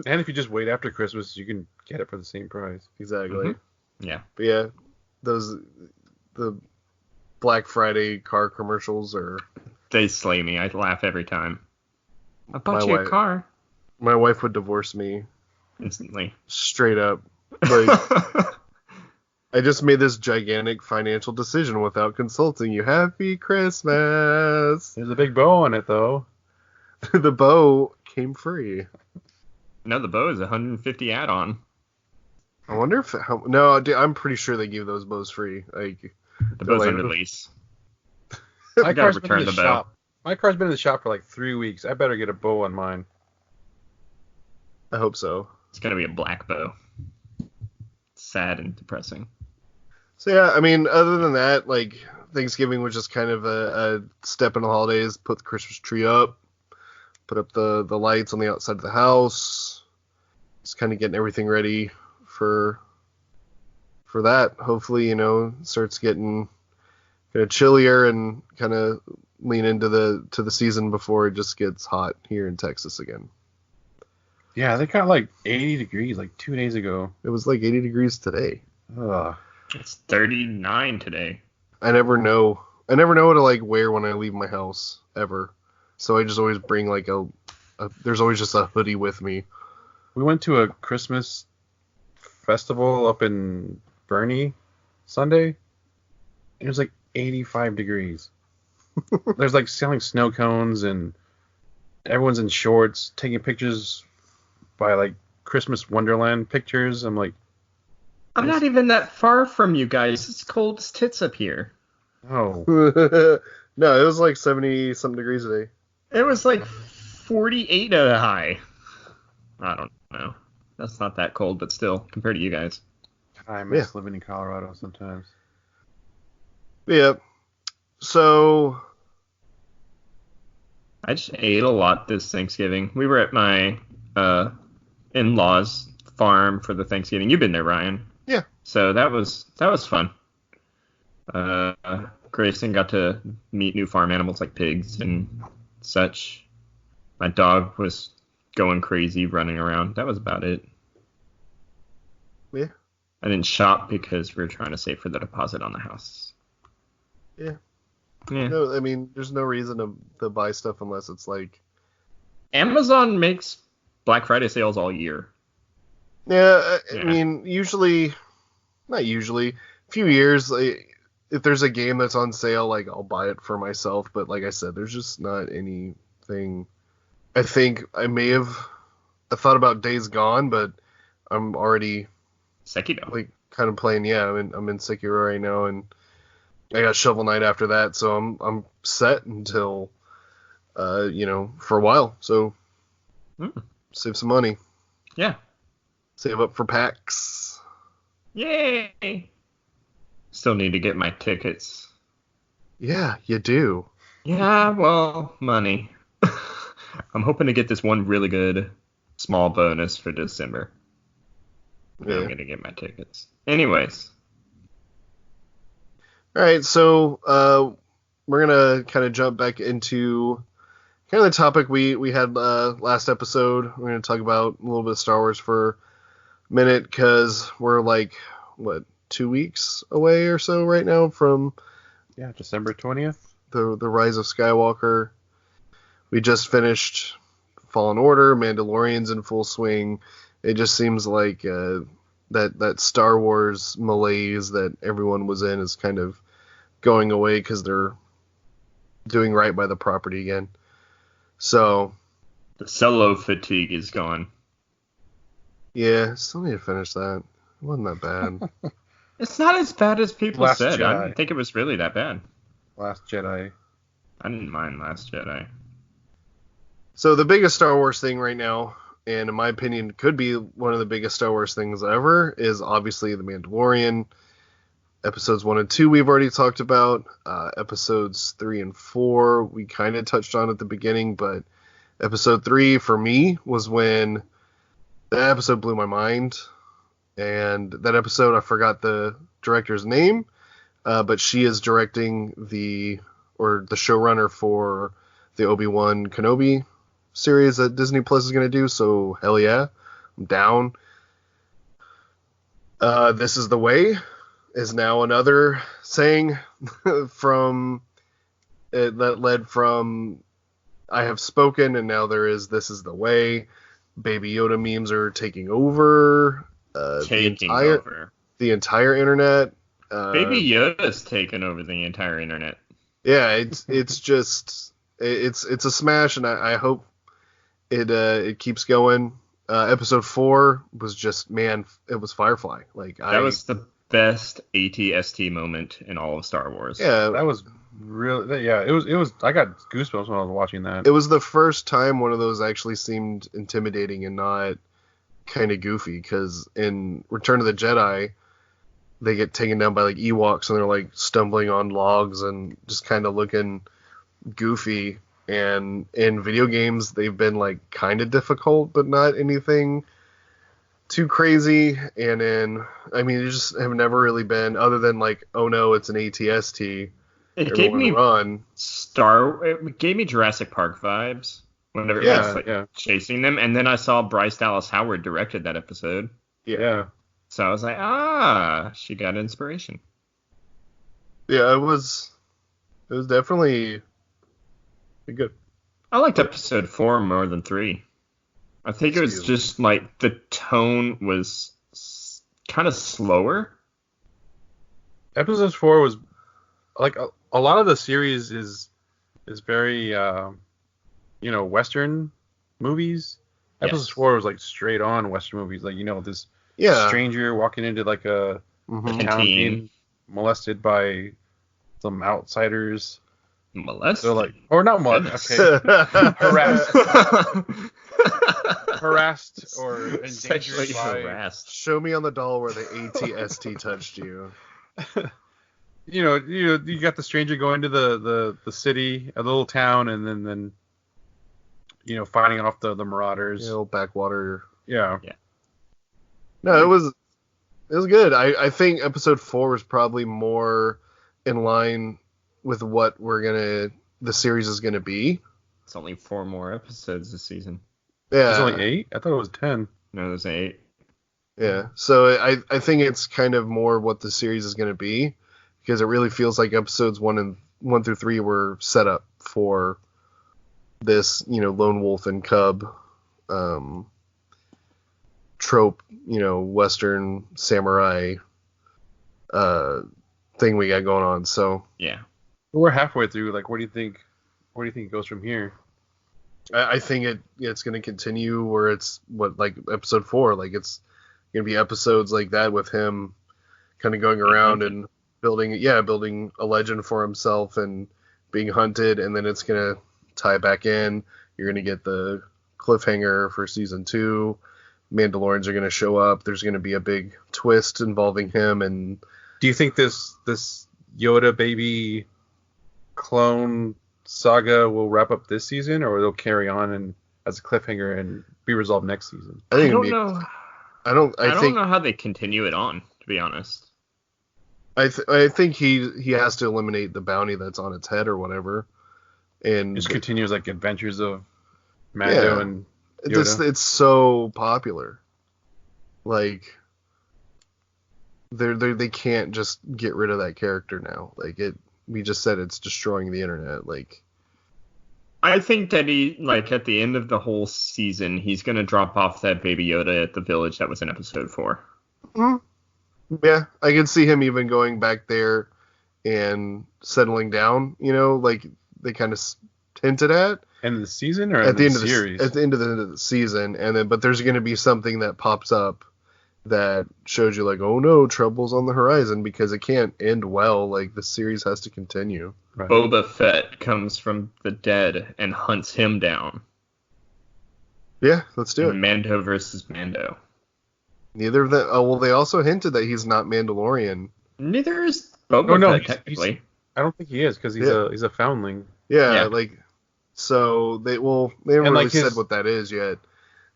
Speaker 2: And if you just wait after Christmas, you can get it for the same price.
Speaker 1: Exactly.
Speaker 3: Mm-hmm. Yeah.
Speaker 1: But yeah, the Black Friday car commercials
Speaker 3: they slay me. I laugh every time. I bought you a car.
Speaker 1: My wife would divorce me
Speaker 3: instantly.
Speaker 1: Straight up. Like I just made this gigantic financial decision without consulting you. Happy Christmas.
Speaker 2: There's a big bow on it, though.
Speaker 1: The bow came free.
Speaker 3: No, the bow is 150 add-on.
Speaker 1: I wonder if no, dude, I'm pretty sure they give those bows free. Like
Speaker 3: The bow's under lease.
Speaker 2: My
Speaker 3: I gotta
Speaker 2: car's been
Speaker 3: return
Speaker 2: in the
Speaker 3: the bow.
Speaker 2: shop. My car's been in the shop for like 3 weeks. I better get a bow on mine.
Speaker 1: I hope so.
Speaker 3: It's gonna be a black bow. Sad and depressing.
Speaker 1: So yeah, I mean, other than that, like Thanksgiving was just kind of a step in the holidays. Put the Christmas tree up, put up the lights on the outside of the house. Just kind of getting everything ready for that. Hopefully, it starts getting kind of chillier and kind of lean into the season before it just gets hot here in Texas again.
Speaker 2: Yeah, they got like 80 degrees like 2 days ago.
Speaker 1: It was like 80 degrees today.
Speaker 2: Ugh.
Speaker 3: It's 39 today.
Speaker 1: I never know what to like wear when I leave my house ever. So I just always bring like there's always just a hoodie with me.
Speaker 2: We went to a Christmas festival up in Bernie Sunday. It was like 85 degrees. There's like selling snow cones and everyone's in shorts taking pictures by like Christmas Wonderland pictures. I'm like,
Speaker 3: I'm not even that far from you guys. It's cold as tits up here.
Speaker 2: oh,
Speaker 1: No, it was like 70 something degrees today.
Speaker 3: It was like 48 at a high. I don't know. That's not that cold, but still, compared to you guys.
Speaker 2: I miss living in Colorado sometimes.
Speaker 1: Yeah. So
Speaker 3: I just ate a lot this Thanksgiving. We were at my in-laws' farm for the Thanksgiving. You've been there, Ryan.
Speaker 1: Yeah.
Speaker 3: So that was fun. Grayson got to meet new farm animals like pigs and such. My dog was going crazy, running around. That was about it.
Speaker 1: yeah.
Speaker 3: I didn't shop because we were trying to save for the deposit on the house.
Speaker 1: Yeah.
Speaker 3: Yeah.
Speaker 1: No, I mean, there's no reason to buy stuff unless it's like.
Speaker 3: Amazon makes Black Friday sales all year.
Speaker 1: Yeah, I
Speaker 3: Yeah.
Speaker 1: mean, not usually. A few years, like, if there's a game that's on sale, like I'll buy it for myself. But like I said, there's just not anything. I think I thought about Days Gone, but I'm already
Speaker 3: Sekiro.
Speaker 1: like kind of playing. Yeah, I'm in Sekiro right now, and I got Shovel Knight after that, so I'm set until for a while. So save some money.
Speaker 3: Yeah.
Speaker 1: Save up for PAX.
Speaker 3: Yay! Still need to get my tickets.
Speaker 1: Yeah, you do.
Speaker 3: Yeah, well, money. I'm hoping to get this one really good small bonus for December.
Speaker 1: Yeah.
Speaker 3: I'm gonna get my tickets. Anyways.
Speaker 1: All right, so we're gonna kind of jump back into kind of the topic we had last episode. We're gonna talk about a little bit of Star Wars for a minute because we're like 2 weeks away or so right now from
Speaker 2: December 20th.
Speaker 1: the Rise of Skywalker. We just finished Fallen Order, Mandalorian's in full swing. It just seems like that Star Wars malaise that everyone was in is kind of going away because they're doing right by the property again. So
Speaker 3: The Solo fatigue is gone.
Speaker 1: yeah, still need to finish that. It wasn't that bad.
Speaker 3: It's not as bad as people
Speaker 2: Last
Speaker 3: said. I
Speaker 2: Jedi.
Speaker 3: didn't think it was really that bad.
Speaker 2: Last Jedi.
Speaker 3: I didn't mind Last Jedi.
Speaker 1: So the biggest Star Wars thing right now, and in my opinion could be one of the biggest Star Wars things ever, is obviously The Mandalorian. Episodes 1 and 2 we've already talked about. Episodes 3 and 4 we kind of touched on at the beginning, but episode 3 for me was when that episode blew my mind. And that episode, I forgot the director's name, but she is directing the showrunner for the Obi-Wan Kenobi series that Disney Plus is going to do, so hell yeah, I'm down. This is the Way is now another saying from it that led from I have spoken, and now there is This is the Way. Baby Yoda memes are taking over.
Speaker 3: Taking over.
Speaker 1: the entire internet.
Speaker 3: Baby Yoda's taken over the entire internet.
Speaker 1: Yeah, it's just it's a smash, and I hope it keeps going. Episode 4 was just, man, it was Firefly.
Speaker 3: That was the best ATST moment in all of Star Wars.
Speaker 1: Yeah,
Speaker 2: that was really, yeah, it was. I got goosebumps when I was watching that.
Speaker 1: It was the first time one of those actually seemed intimidating and not kind of goofy. Because in Return of the Jedi, they get taken down by like Ewoks and they're like stumbling on logs and just kind of looking goofy. And in video games, they've been like kind of difficult, but not anything too crazy. And they just have never really been, other than like, oh no, it's an ATST.
Speaker 3: It gave me Jurassic Park vibes whenever it was chasing them, and then I saw Bryce Dallas Howard directed that episode.
Speaker 2: Yeah.
Speaker 3: So I was like, she got inspiration.
Speaker 1: Yeah, it was definitely good.
Speaker 3: I liked episode 4 more than 3. I think it was just like the tone was kind of slower.
Speaker 2: Episode 4 was like a lot of the series is very Western movies.
Speaker 3: Yes.
Speaker 2: Episode 4 was like straight on Western movies, like this stranger walking into like a town being molested by some outsiders.
Speaker 3: Molested?
Speaker 2: So like, or not molested. Okay, harassed or endangered by.
Speaker 3: Harassed.
Speaker 1: Show me on the doll where the ATST touched you.
Speaker 2: You got the stranger going to the city, a little town, and then fighting off the marauders.
Speaker 1: Little backwater.
Speaker 2: Yeah.
Speaker 1: No, it was good. I think episode 4 was probably more in line with what the series is gonna be.
Speaker 3: It's only 4 more episodes this season.
Speaker 1: Yeah.
Speaker 2: It's only 8? I thought it was 10.
Speaker 3: No, there's 8.
Speaker 1: Yeah. So I think it's kind of more what the series is gonna be, because it really feels like episodes 1 through 3 were set up for this, lone wolf and cub trope, Western samurai thing we got going on. So
Speaker 3: yeah.
Speaker 2: We're halfway through. Like, where do you think it goes from here?
Speaker 1: I think it's going to continue where it's like episode 4. Like, it's going to be episodes like that with him kind of going around and building a legend for himself and being hunted, and then it's going to tie back in. You're going to get the cliffhanger for season 2. Mandalorians are going to show up. There's going to be a big twist involving him. And
Speaker 2: do you think this Yoda baby clone saga will wrap up this season, or it'll carry on and as a cliffhanger and be resolved next season?
Speaker 3: I don't know.
Speaker 1: I don't
Speaker 3: know how they continue it on, to be honest.
Speaker 1: I think he has to eliminate the bounty that's on its head or whatever, and
Speaker 2: just continues like adventures of Mando and Yoda.
Speaker 1: It's so popular. Like they can't just get rid of that character now. Like we just said it's destroying the internet. Like,
Speaker 3: I think that he, like, at the end of the whole season, he's gonna drop off that Baby Yoda at the village that was in episode 4.
Speaker 1: Mm-hmm. Yeah, I can see him even going back there and settling down. Like they kind of hinted at.
Speaker 2: End of the season or
Speaker 1: at the end
Speaker 2: of the series?
Speaker 1: At the end of the season, and then but there's going to be something that pops up that shows you like, oh no, trouble's on the horizon, because it can't end well. Like, the series has to continue.
Speaker 3: Right. Boba Fett comes from the dead and hunts him down.
Speaker 1: Yeah, let's do it.
Speaker 3: Mando versus Mando.
Speaker 1: Neither of them. Oh well, they also hinted that he's not Mandalorian.
Speaker 3: Neither is Boba Fett technically.
Speaker 2: I don't think he is, because he's a foundling.
Speaker 1: Yeah, like, so they haven't really said what that is yet.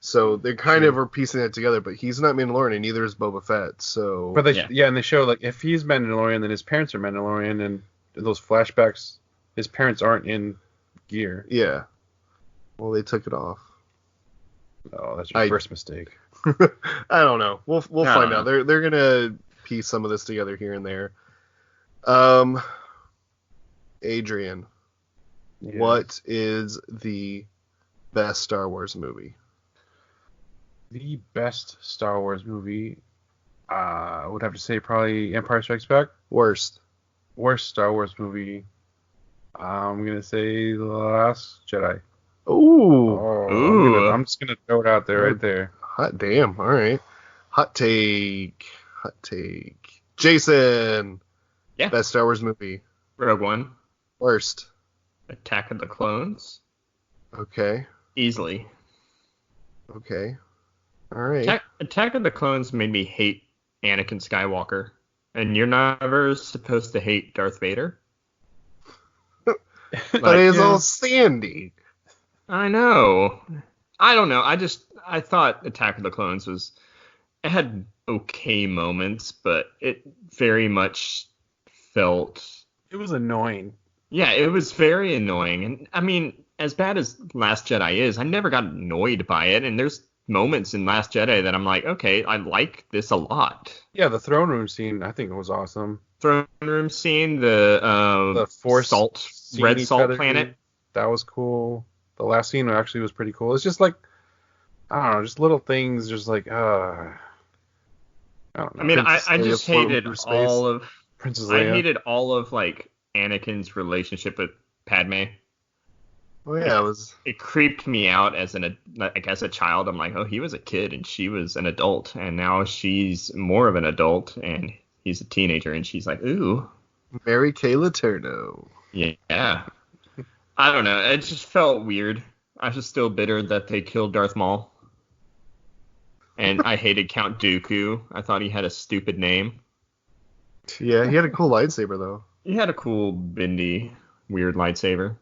Speaker 1: So they kind of are piecing that together, but he's not Mandalorian, and neither is Boba Fett. So,
Speaker 2: but and they show, like, if he's Mandalorian, then his parents are Mandalorian, and in those flashbacks, his parents aren't in gear.
Speaker 1: Yeah. Well, they took it off.
Speaker 2: Oh, that's your first mistake.
Speaker 1: I don't know. We'll find out. They're gonna piece some of this together here and there. Adrian, what is the best Star Wars movie?
Speaker 2: The best Star Wars movie, I would have to say probably Empire Strikes Back.
Speaker 1: Worst.
Speaker 2: Worst Star Wars movie. I'm gonna say The Last Jedi.
Speaker 1: Ooh.
Speaker 3: Ooh.
Speaker 2: I'm just gonna throw it out there, right there.
Speaker 1: Hot damn. All right. Hot take. Jason.
Speaker 3: Yeah.
Speaker 1: Best Star Wars movie.
Speaker 3: Rogue One.
Speaker 1: Worst.
Speaker 3: Attack of the Clones.
Speaker 1: Okay.
Speaker 3: Easily.
Speaker 1: Okay. All right.
Speaker 3: Attack of the Clones made me hate Anakin Skywalker. And you're never supposed to hate Darth Vader.
Speaker 1: But it's all sandy.
Speaker 3: I know. I don't know. I thought Attack of the Clones it had okay moments, but it very much felt.
Speaker 2: It was annoying.
Speaker 3: Yeah, it was very annoying. And I mean, as bad as Last Jedi is, I never got annoyed by it. And there's moments in Last Jedi that I'm like, okay, I like this a lot.
Speaker 2: Yeah, the throne room scene, I think it was awesome.
Speaker 3: Throne room scene, the
Speaker 2: force
Speaker 3: red salt planet.
Speaker 2: That was cool. The last scene actually was pretty cool. It's just like, I don't know, just little things, just like, I don't know.
Speaker 3: I mean, I just hated all of
Speaker 2: Princess Leia.
Speaker 3: I hated all of like Anakin's relationship with Padme.
Speaker 1: Oh yeah,
Speaker 3: It creeped me out as a child. I'm like, oh, he was a kid and she was an adult, and now she's more of an adult and he's a teenager, and she's like, ooh.
Speaker 1: Mary Kay Letourneau.
Speaker 3: Yeah. I don't know. It just felt weird. I was just still bitter that they killed Darth Maul. And I hated Count Dooku. I thought he had a stupid name.
Speaker 1: Yeah, he had a cool lightsaber though.
Speaker 3: He had a cool, bendy, weird lightsaber.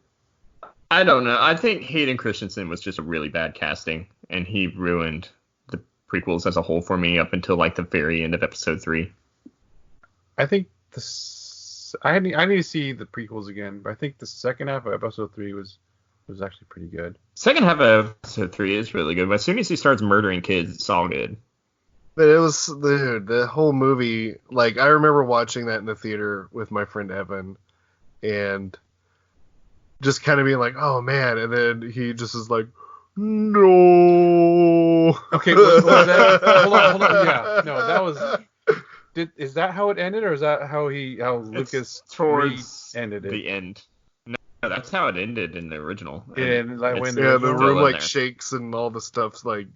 Speaker 3: I don't know. I think Hayden Christensen was just a really bad casting, and he ruined the prequels as a whole for me up until like the very end of episode 3.
Speaker 2: I think I need to see the prequels again, but I think the second half of episode 3 was actually pretty good.
Speaker 3: Second half of episode 3 is really good, but as soon as he starts murdering kids, it's all good.
Speaker 1: But it was the whole movie. Like, I remember watching that in the theater with my friend Evan, and just kind of being like, oh man, and then he just is like, no.
Speaker 2: Okay, was that? Hold on. Yeah, no, that was. Is that how it ended, or is that how Lucas ended it?
Speaker 3: The end. No, that's how it ended in the original.
Speaker 2: And like when
Speaker 1: the room like shakes and all the stuff's like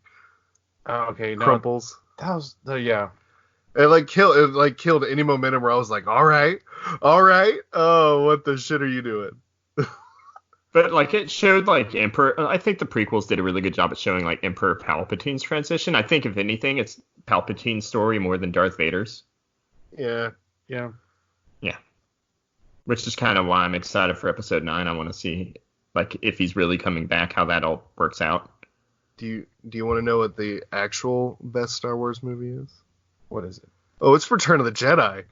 Speaker 1: crumples.
Speaker 2: That was yeah.
Speaker 1: It killed any momentum where I was like, all right, oh, what the shit are you doing?
Speaker 3: But like it showed like Emperor. I think the prequels did a really good job at showing like Emperor Palpatine's transition. I think if anything, it's Palpatine's story more than Darth Vader's.
Speaker 1: Yeah.
Speaker 3: Which is kind of why I'm excited for episode 9. I want to see like if he's really coming back, how that all works out.
Speaker 1: Do you want to know what the actual best Star Wars movie is?
Speaker 2: What is it?
Speaker 1: Oh, it's Return of the Jedi.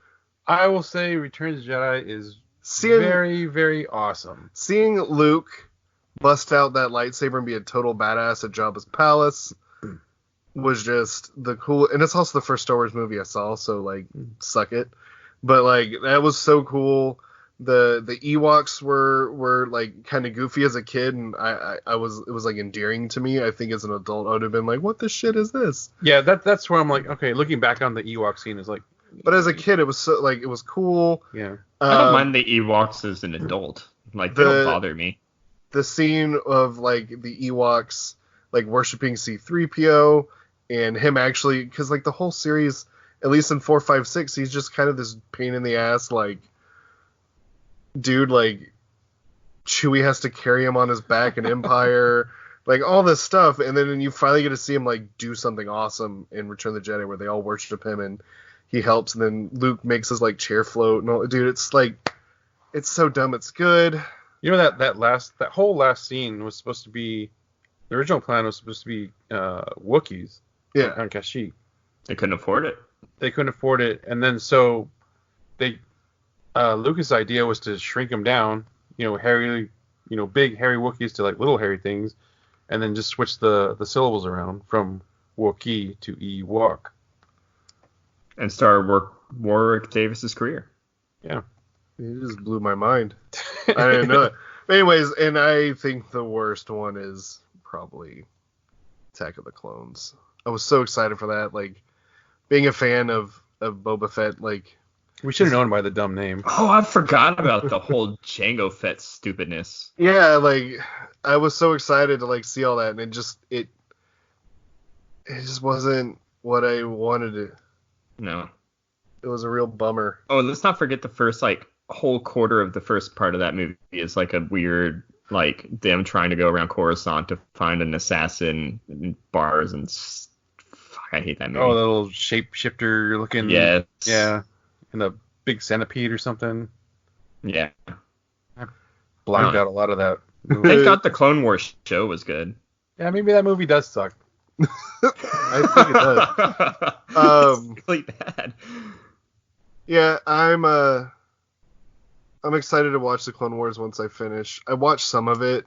Speaker 2: I will say Return of the Jedi is very, very awesome.
Speaker 1: Seeing Luke bust out that lightsaber and be a total badass at Jabba's palace was just the cool. And it's also the first Star Wars movie I saw, so like, suck it. But like, that was so cool. The Ewoks were like kind of goofy as a kid, and it was like endearing to me. I think as an adult I would have been like, what the shit is this?
Speaker 2: Yeah, that's where I'm like, okay, looking back on the Ewok scene is like.
Speaker 1: But as a kid, it was so like it was cool.
Speaker 2: Yeah.
Speaker 3: I don't mind the Ewoks as an adult. Like they don't bother me.
Speaker 1: The scene of like the Ewoks like worshiping C-3PO and him actually, because like the whole series, at least in 4, 5, 6, he's just kind of this pain in the ass like dude. Like Chewie has to carry him on his back in Empire. Like all this stuff, and then you finally get to see him like do something awesome in Return of the Jedi where they all worship him and he helps, and then Luke makes his like chair float and all. Dude, it's like, it's so dumb, it's good.
Speaker 2: You know that whole last scene was supposed to be, the original plan was supposed to be Wookiees.
Speaker 1: Yeah.
Speaker 2: On Kashyyyk.
Speaker 3: They couldn't afford it.
Speaker 2: And then so they Lucas' idea was to shrink them down, big hairy Wookiees to like little hairy things, and then just switch the syllables around from Wookiee to Ewok.
Speaker 3: And start Warwick Davis's career.
Speaker 1: Yeah. It just blew my mind. I didn't know it. Anyways, and I think the worst one is probably Attack of the Clones. I was so excited for that. Like, being a fan of Boba Fett, like
Speaker 2: We should have known by the dumb name.
Speaker 3: Oh, I forgot about the whole Jango Fett stupidness.
Speaker 1: yeah, like I was so excited to like see all that, and it just wasn't what I wanted it.
Speaker 3: No.
Speaker 1: It was a real bummer.
Speaker 3: Oh, and let's not forget the first like whole quarter of the first part of that movie is like a weird like them trying to go around Coruscant to find an assassin in bars and fuck, I hate that movie.
Speaker 2: Oh, the little shapeshifter looking.
Speaker 3: Yes.
Speaker 2: Yeah. And the big centipede or something.
Speaker 3: Yeah.
Speaker 2: Blacked
Speaker 3: Oh.
Speaker 2: out a lot of that.
Speaker 3: Thank God the Clone Wars show was good.
Speaker 2: Yeah, maybe that movie does suck.
Speaker 1: I think it does.
Speaker 3: It's really bad.
Speaker 1: Yeah, I'm excited to watch the Clone Wars once I finish. I watched some of it.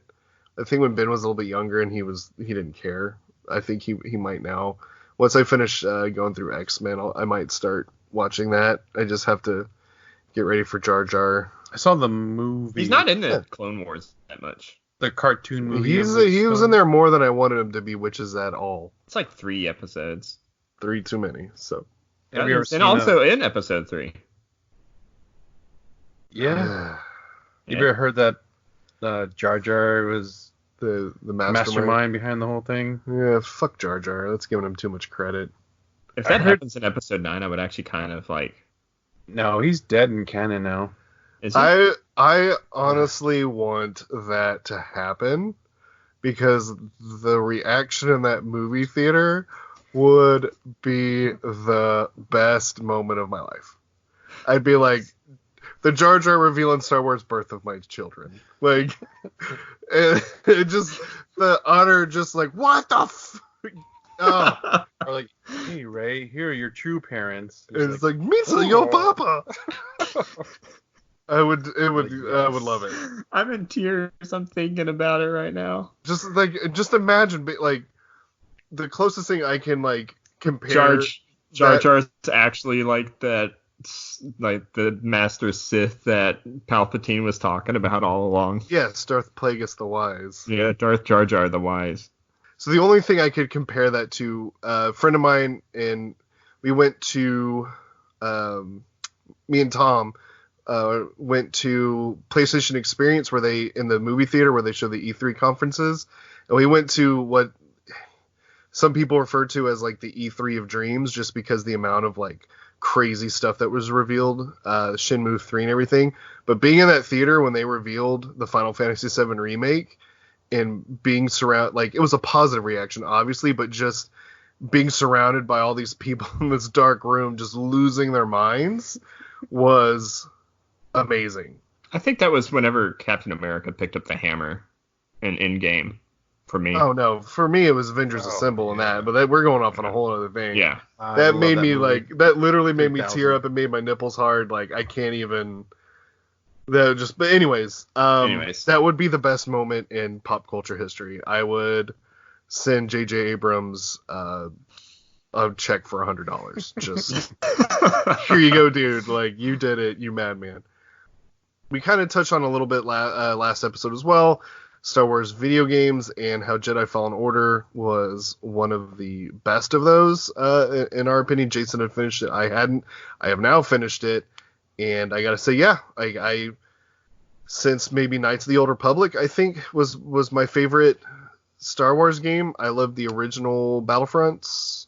Speaker 1: I think when Ben was a little bit younger and he didn't care. I think he might now. Once I finish going through X-Men, I might start watching that. I just have to get ready for Jar Jar.
Speaker 2: I saw the movie.
Speaker 3: He's not in the Clone Wars that much.
Speaker 2: The cartoon movie.
Speaker 1: He was in there more than I wanted him to be, which is at all.
Speaker 3: It's like 3 episodes.
Speaker 1: 3 too many. So.
Speaker 2: Have you ever
Speaker 3: And
Speaker 2: seen
Speaker 3: also in episode 3.
Speaker 2: Yeah. You ever heard that Jar Jar was
Speaker 1: the
Speaker 2: mastermind behind the whole thing?
Speaker 1: Yeah, fuck Jar Jar. That's giving him too much credit.
Speaker 3: If that happens in episode 9, I would actually kind of like.
Speaker 2: No, he's dead in canon now.
Speaker 3: Is he?
Speaker 1: I honestly want that to happen because the reaction in that movie theater would be the best moment of my life. I'd be like, the Jar Jar reveal in Star Wars Birth of My Children. Like, it just, the utter just like, what the oh.
Speaker 2: Or like, hey Ray, here are your true parents.
Speaker 1: It's like Misa, your papa. I would love it.
Speaker 3: I'm in tears. I'm thinking about it right now.
Speaker 1: Just imagine, like, the closest thing I can like compare.
Speaker 3: Jar Jar's actually like that, like the Master Sith that Palpatine was talking about all along.
Speaker 1: Yes, Darth Plagueis the Wise.
Speaker 3: Yeah, Darth Jar Jar the Wise.
Speaker 1: So the only thing I could compare that to, a friend of mine, and we went to, me and Tom went to PlayStation Experience where they, in the movie theater where they show the E3 conferences, and we went to what some people refer to as like the E3 of dreams, just because the amount of like crazy stuff that was revealed, Shenmue 3 and everything. But being in that theater when they revealed the Final Fantasy VII remake, and being surrounded, like, it was a positive reaction, obviously, but just being surrounded by all these people in this dark room just losing their minds was amazing.
Speaker 3: I think that was whenever Captain America picked up the hammer in Endgame for me.
Speaker 1: Oh, no. For me, it was Avengers Assemble and that, but we're going off on a whole other thing.
Speaker 3: Yeah.
Speaker 1: That made me,
Speaker 2: movie.
Speaker 1: that literally made me
Speaker 2: 3000.
Speaker 1: tear up and made my nipples hard. Like, I can't even... But anyways, that would be the best moment in pop culture history. I would send J.J. Abrams a check for $100. Just here you go, dude. Like, you did it, you madman. We kind of touched on a little bit last episode as well. Star Wars video games and how Jedi Fallen Order was one of the best of those. In our opinion, Jason had finished it. I hadn't. I have now finished it. And I gotta say, yeah, I since maybe Knights of the Old Republic, I think was my favorite Star Wars game. I loved the original Battlefronts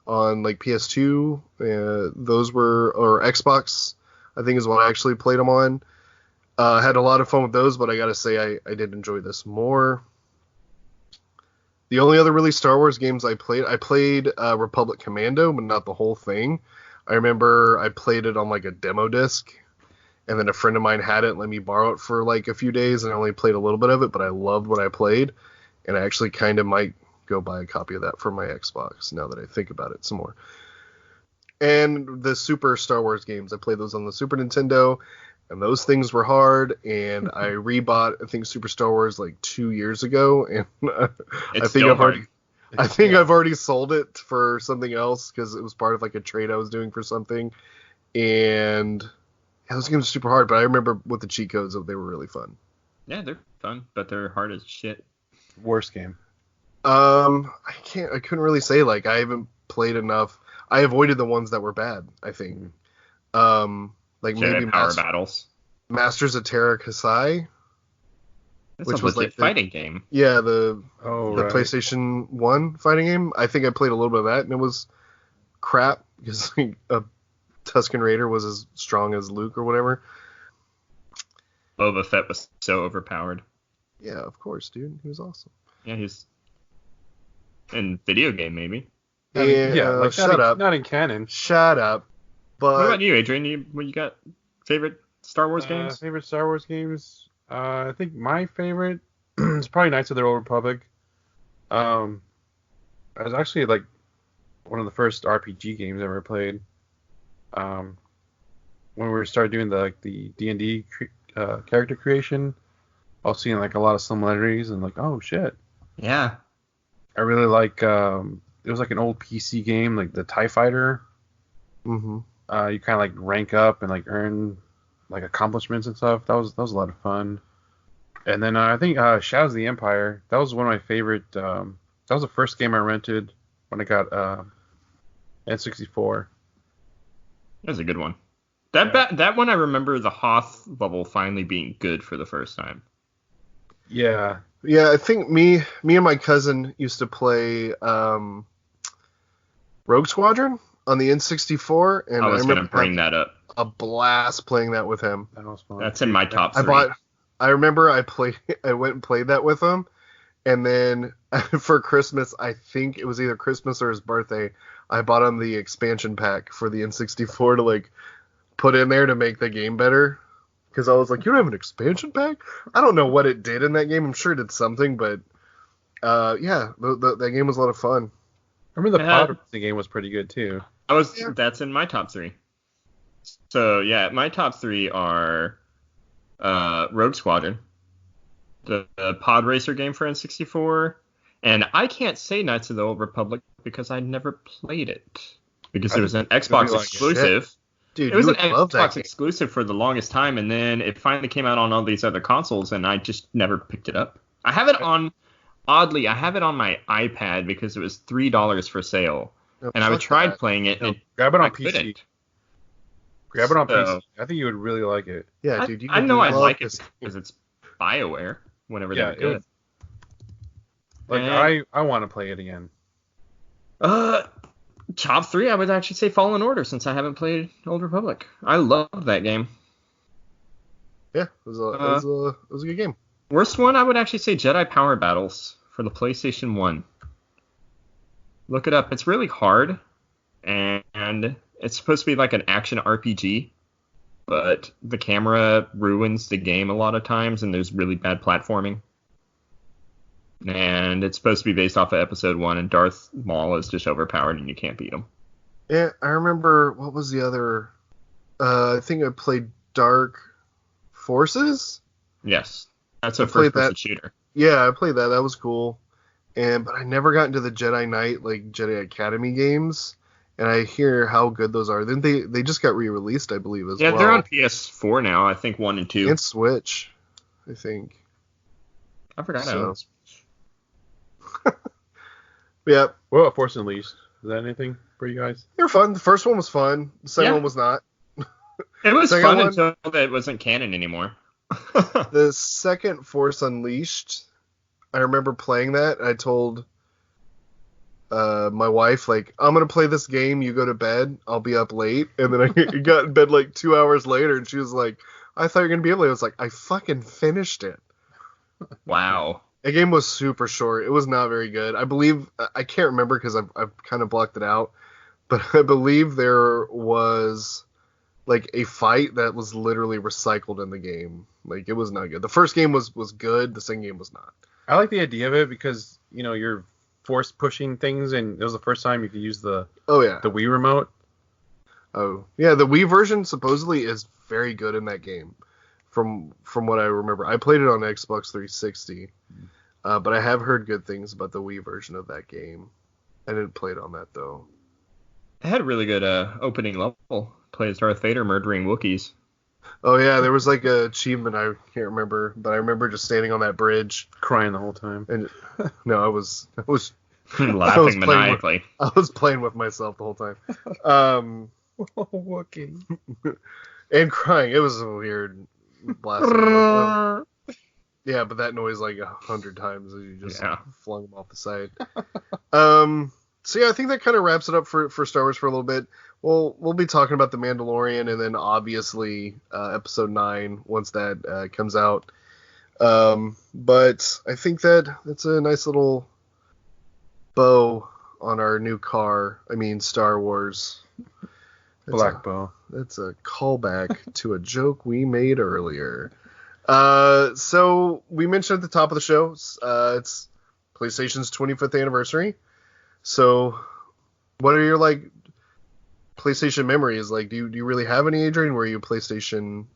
Speaker 1: on like PS2. Those were, or Xbox, I think is what I actually played them on. Had a lot of fun with those, but I gotta say I did enjoy this more. The only other really Star Wars games I played Republic Commando, but not the whole thing. I remember I played it on like a demo disc, and then a friend of mine had it and let me borrow it for like a few days, and I only played a little bit of it, but I loved what I played, and I actually kind of might go buy a copy of that for my Xbox now that I think about it some more. And the Super Star Wars games, I played those on the Super Nintendo, and those things were hard, and I rebought, I think, Super Star Wars like 2 years ago, and I think I've already sold it for something else because it was part of like a trade I was doing for something. And yeah, those games are super hard, but I remember with the cheat codes, they were really fun.
Speaker 3: Yeah, they're fun, but they're hard as shit.
Speaker 2: Worst game.
Speaker 1: I couldn't really say, like, I haven't played enough. I avoided the ones that were bad, I think. Like
Speaker 3: Jedi
Speaker 1: maybe
Speaker 3: Power Battles.
Speaker 1: Masters of Terra Kasai,
Speaker 3: That's
Speaker 1: which
Speaker 3: a
Speaker 1: was
Speaker 3: legit
Speaker 1: like
Speaker 3: fighting game.
Speaker 1: the
Speaker 2: Right.
Speaker 1: PlayStation 1 fighting game. I think I played a little bit of that, and it was crap because like, a Tusken Raider was as strong as Luke or whatever.
Speaker 3: Boba Fett was so overpowered.
Speaker 1: Yeah, of course, dude. He was awesome.
Speaker 3: Yeah, he's in video game maybe.
Speaker 1: Yeah, shut up.
Speaker 2: Not in canon.
Speaker 1: Shut up. But
Speaker 3: What about you, Adrian? What you got? Favorite Star Wars games?
Speaker 2: Favorite Star Wars games? I think my favorite is probably Knights of the Old Republic. It was actually like one of the first RPG games I ever played. When we started doing the D&D character creation, I was seeing like a lot of similarities and like, oh shit.
Speaker 3: Yeah.
Speaker 2: I really like it was like an old PC game, like the TIE Fighter.
Speaker 1: Mm-hmm.
Speaker 2: You kind of like rank up and like earn like accomplishments and stuff. That was a lot of fun. And then I think Shadows of the Empire. That was one of my favorite. That was the first game I rented when I got N64.
Speaker 3: That was a good one. That one I remember the Hoth level finally being good for the first time.
Speaker 2: Yeah.
Speaker 1: Yeah, I think me and my cousin used to play Rogue Squadron on the N64, and
Speaker 3: I was going to
Speaker 1: remember
Speaker 3: bring that up.
Speaker 1: a blast playing that with him.
Speaker 2: That was fun.
Speaker 3: That's in my top three.
Speaker 1: I remember I went and played that with him, and then for Christmas, I think it was either Christmas or his birthday, I bought him the expansion pack for the N64 to like put in there to make the game better. Because I was like, you don't have an expansion pack? I don't know what it did in that game. I'm sure it did something, but yeah, that game was a lot of fun.
Speaker 2: I remember the pod racing game was pretty good too.
Speaker 3: That's in my top three. So yeah, my top three are Rogue Squadron, the pod racer game for N64, and I can't say Knights of the Old Republic because I never played it because it was an Xbox exclusive.
Speaker 1: Dude,
Speaker 3: it was an Xbox exclusive for the longest time, and then it finally came out on all these other consoles, and I just never picked it up. I have it on my iPad because it was $3 for sale, and I tried playing it.
Speaker 2: Grab it on PC. Grab it on PC. I think you would really like it.
Speaker 1: Yeah, dude.
Speaker 3: I know I'd like it because it's BioWare. Whenever they're good.
Speaker 2: I want to play it again.
Speaker 3: Top three, I would actually say Fallen Order since I haven't played Old Republic. I love that game.
Speaker 1: Yeah, it was a good game.
Speaker 3: Worst one, I would actually say Jedi Power Battles for the PlayStation 1. Look it up. It's really hard, and it's supposed to be like an action RPG, but the camera ruins the game a lot of times, and there's really bad platforming. And it's supposed to be based off of Episode 1, and Darth Maul is just overpowered, and you can't beat him.
Speaker 1: Yeah, I remember, what was the other... I think I played Dark Forces?
Speaker 3: Yes, that's a first-person shooter.
Speaker 1: Yeah, I played that. That was cool. But I never got into the Jedi Knight, like Jedi Academy games. And I hear how good those are. Then they just got re-released, I believe, as well.
Speaker 3: Yeah, they're on PS4 now, I think 1 and 2.
Speaker 1: And Switch, I think.
Speaker 3: I forgot I owned Switch.
Speaker 1: Yeah.
Speaker 2: What about Force Unleashed? Is that anything for you guys?
Speaker 1: They're fun. The first one was fun. The second one was not.
Speaker 3: It was fun until it wasn't canon anymore.
Speaker 1: The second Force Unleashed, I remember playing that. I told my wife, like, I'm going to play this game. You go to bed. I'll be up late. And then I got in bed like 2 hours later, and she was like, I thought you were going to be up late. I was like, I fucking finished it.
Speaker 3: Wow.
Speaker 1: The game was super short. It was not very good. I believe, I can't remember because I've kind of blocked it out, but I believe there was like a fight that was literally recycled in the game. Like, it was not good. The first game was good. The second game was not.
Speaker 2: I like the idea of it because, you know, you're force pushing things, and it was the first time you could use the Wii remote.
Speaker 1: Oh, yeah, the Wii version supposedly is very good in that game. From what I remember. I played it on Xbox 360. But I have heard good things about the Wii version of that game. I didn't play it on that, though.
Speaker 3: It had a really good opening level. Play as Darth Vader murdering Wookiees.
Speaker 1: Oh, yeah, there was like a achievement I can't remember, but I remember just standing on that bridge.
Speaker 2: Crying the whole time.
Speaker 1: And no, I was
Speaker 3: Laughing maniacally.
Speaker 1: I was playing with myself the whole time.
Speaker 2: Wookie.
Speaker 1: And crying. It was a weird blast. Yeah, but that noise like 100 times as you just flung them off the side. So yeah, I think that kind of wraps it up for Star Wars for a little bit. We'll be talking about The Mandalorian and then obviously Episode 9 once that comes out. But I think that's a nice little bow on our new car. I mean, Star Wars.
Speaker 2: Black bow.
Speaker 1: That's a callback to a joke we made earlier. So we mentioned at the top of the show, it's PlayStation's 25th anniversary. So what are your PlayStation memories? Like, do you really have any, Adrian? Were you a PlayStation?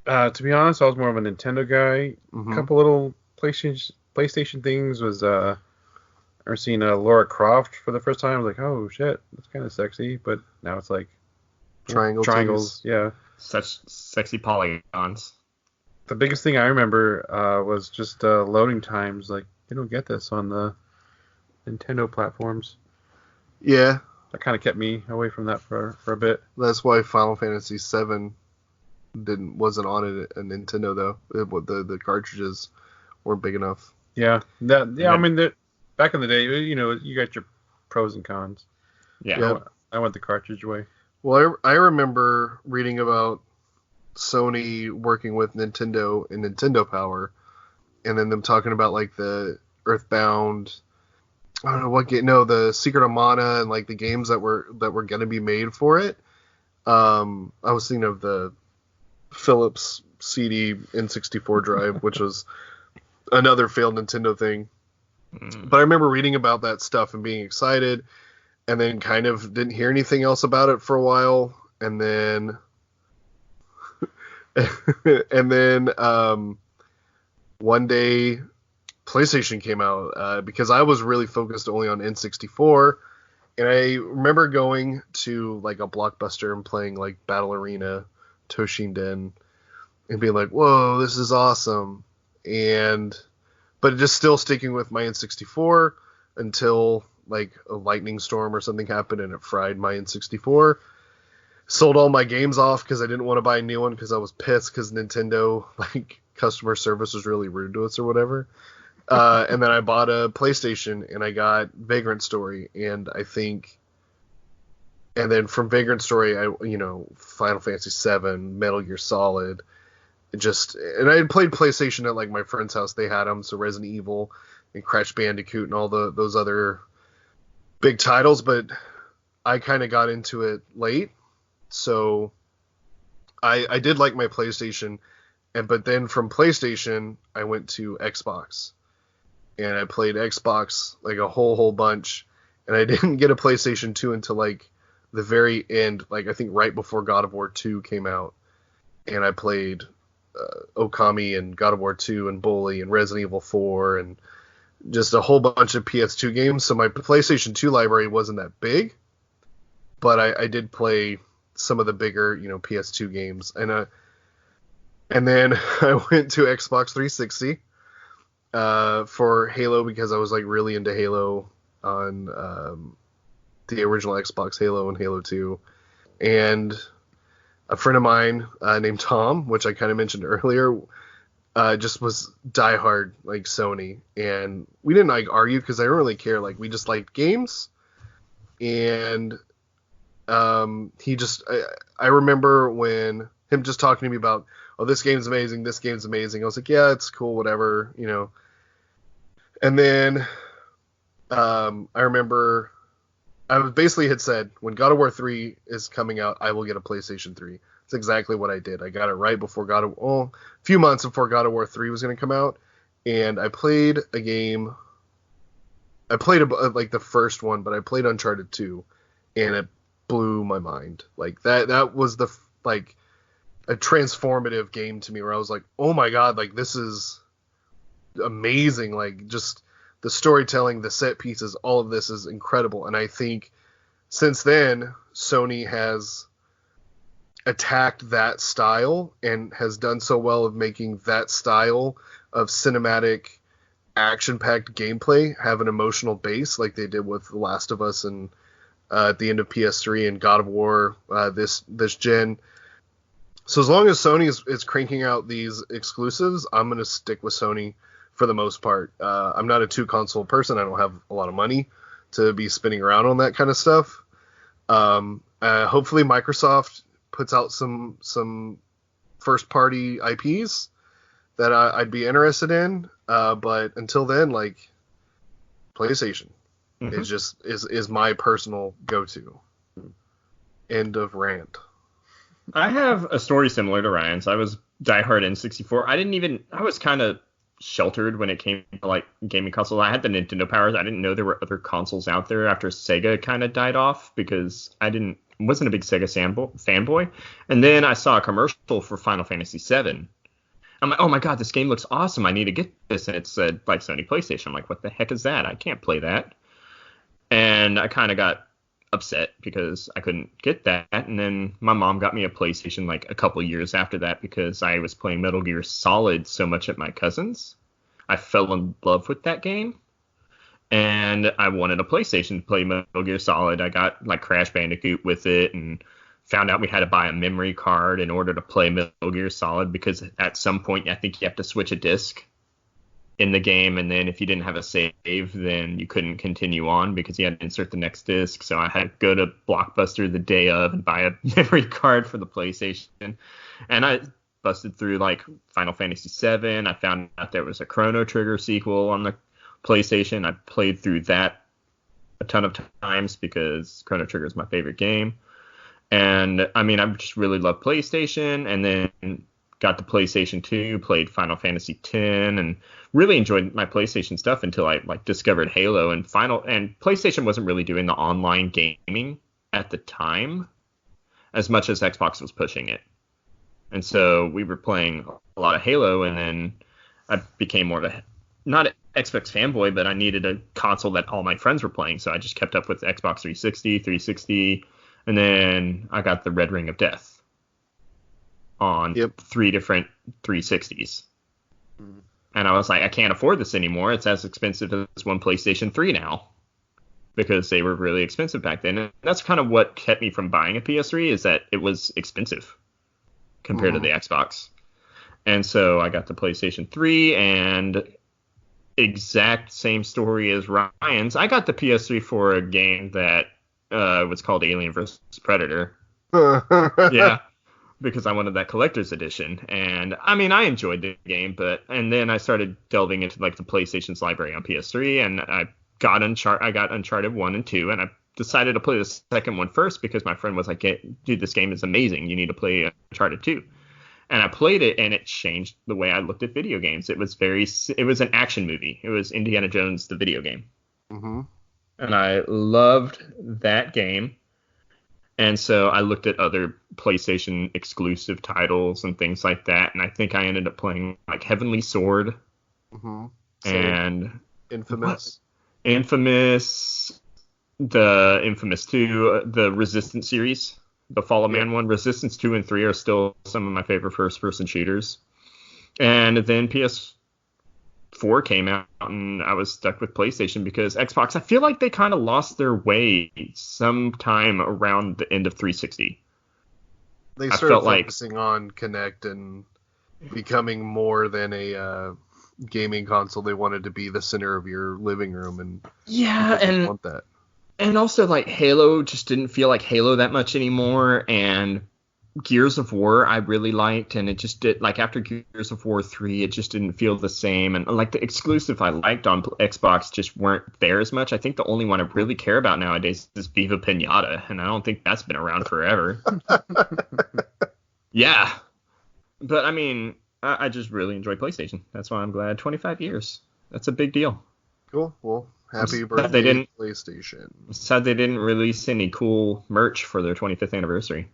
Speaker 2: To be honest, I was more of a Nintendo guy.
Speaker 1: Mm-hmm.
Speaker 2: A couple little PlayStation things was I remember seeing Lara Croft for the first time. I was like, oh shit, that's kind of sexy. But now it's like triangles. Yeah.
Speaker 3: Such sexy polygons.
Speaker 2: The biggest thing I remember was just loading times. Like, you don't get this on the Nintendo platforms.
Speaker 1: Yeah.
Speaker 2: That kind of kept me away from that for a bit.
Speaker 1: That's why Final Fantasy VII wasn't on a Nintendo though. The cartridges weren't big enough.
Speaker 2: Yeah. I mean, back in the day, you got your pros and cons.
Speaker 3: Yeah.
Speaker 2: I went the cartridge way.
Speaker 1: Well, I remember reading about Sony working with Nintendo and Nintendo Power, and then them talking about like the Earthbound, I don't know what game, no, the Secret of Mana and like the games that were gonna be made for it. I was thinking of the Philips CD N64 drive, which was another failed Nintendo thing. But I remember reading about that stuff and being excited, and then kind of didn't hear anything else about it for a while, and then one day PlayStation came out because I was really focused only on N64, and I remember going to like a Blockbuster and playing like Battle Arena, Toshinden, and being like, whoa, this is awesome. But just still sticking with my N64 until like a lightning storm or something happened and it fried my N64. Sold all my games off because I didn't want to buy a new one because I was pissed because Nintendo like customer service was really rude to us or whatever. And then I bought a PlayStation and I got Vagrant Story, and then from Vagrant Story, Final Fantasy VII, Metal Gear Solid, and I had played PlayStation at like my friend's house. They had them, so Resident Evil and Crash Bandicoot and all those other big titles, but I kind of got into it late. So I did like my PlayStation, but then from PlayStation I went to Xbox, and I played Xbox like a whole bunch, and I didn't get a PlayStation 2 until like the very end, like I think right before God of War 2 came out, and I played Okami and God of War 2 and Bully and Resident Evil 4 and just a whole bunch of PS2 games. So my PlayStation 2 library wasn't that big, but I did play some of the bigger, PS2 games. And then I went to Xbox 360 for Halo because I was like really into Halo on the original Xbox Halo and Halo 2. And a friend of mine named Tom, which I kind of mentioned earlier, just was diehard like Sony, and we didn't like argue because I don't really care. Like we just liked games, and he just I remember when him just talking to me about, oh, this game's amazing, this game's amazing. I was like, yeah, it's cool, whatever, And then I remember I basically had said, when God of War 3 is coming out, I will get a PlayStation 3. That's exactly what I did. I got it right before a few months before God of War 3 was going to come out, and I played a game. I played like the first one, but I played Uncharted 2, and it blew my mind. Like that was like a transformative game to me, where I was like, oh my god, like this is amazing. Like just the storytelling, the set pieces, all of this is incredible. And I think since then, Sony has attacked that style and has done so well of making that style of cinematic action-packed gameplay have an emotional base like they did with The Last of Us and at the end of PS3 and God of War this gen. So as long as Sony is cranking out these exclusives, I'm going to stick with Sony for the most part. I'm not a two-console person. I don't have a lot of money to be spinning around on that kind of stuff. Hopefully Microsoft puts out some first-party IPs that I'd be interested in. But until then, like, PlayStation is my personal go-to. End of rant.
Speaker 3: I have a story similar to Ryan's. I was diehard N64. I was kind of sheltered when it came to like gaming consoles. I had the Nintendo powers. I didn't know there were other consoles out there after Sega kind of died off because wasn't a big Sega fanboy. And then I saw a commercial for Final Fantasy VII. I'm like, oh my god, this game looks awesome. I need to get this. And it said like Sony PlayStation. I'm like, what the heck is that? I can't play that. And I kind of got upset because I couldn't get that. And then my mom got me a PlayStation like a couple years after that because I was playing Metal Gear Solid so much at my cousin's. I fell in love with that game. And I wanted a PlayStation to play Metal Gear Solid. I got like Crash Bandicoot with it and found out we had to buy a memory card in order to play Metal Gear Solid because at some point I think you have to switch a disc in the game, and then if you didn't have a save, then you couldn't continue on because you had to insert the next disc. So I had to go to Blockbuster the day of and buy a memory card for the PlayStation. And I busted through like Final Fantasy VII. I found out there was a Chrono Trigger sequel on the PlayStation. I played through that a ton of times because Chrono Trigger is my favorite game. And I mean, I just really love PlayStation, and then got the PlayStation 2, played Final Fantasy X, and really enjoyed my PlayStation stuff until I like discovered Halo and PlayStation wasn't really doing the online gaming at the time as much as Xbox was pushing it. And so we were playing a lot of Halo, and then I became more of a not an Xbox fanboy, but I needed a console that all my friends were playing, so I just kept up with Xbox 360, and then I got the Red Ring of Death on 3 different 360s. And I was like, I can't afford this anymore. It's as expensive as one PlayStation 3 now because they were really expensive back then. And that's kind of what kept me from buying a PS3 is that it was expensive compared to the Xbox. And so I got the PlayStation 3 and exact same story as Ryan's. I got the PS3 for a game that was called Alien vs. Predator. Yeah. Because I wanted that collector's edition. And I mean, I enjoyed the game, and then I started delving into like the PlayStation's library on PS3, and I got Uncharted 1 and 2, and I decided to play the second one first because my friend was like, dude, this game is amazing. You need to play Uncharted 2. And I played it, and it changed the way I looked at video games. It was an action movie. It was Indiana Jones, the video game. Mm-hmm. And I loved that game. And so I looked at other PlayStation exclusive titles and things like that. And I think I ended up playing like Heavenly Sword and
Speaker 1: Infamous.
Speaker 3: The Infamous 2, the Resistance series, the Fall of Man one. Resistance 2 and 3 are still some of my favorite first-person shooters. And then PS4 came out, and I was stuck with PlayStation because Xbox, I feel like they kind of lost their way sometime around the end of 360.
Speaker 1: They started focusing on Kinect and becoming more than a gaming console. They wanted to be the center of your living room, and
Speaker 3: and
Speaker 1: want that.
Speaker 3: And also, like, Halo just didn't feel like Halo that much anymore, and Gears of War I really liked, and it just did, like, after Gears of War 3, it just didn't feel the same, and, like, the exclusive I liked on Xbox just weren't there as much. I think the only one I really care about nowadays is Viva Pinata, and I don't think that's been around forever. Yeah. But, I mean, I just really enjoy PlayStation. That's why I'm glad. 25 years. That's a big deal.
Speaker 1: Cool. Well, happy birthday, PlayStation.
Speaker 3: Sad they didn't release any cool merch for their 25th anniversary.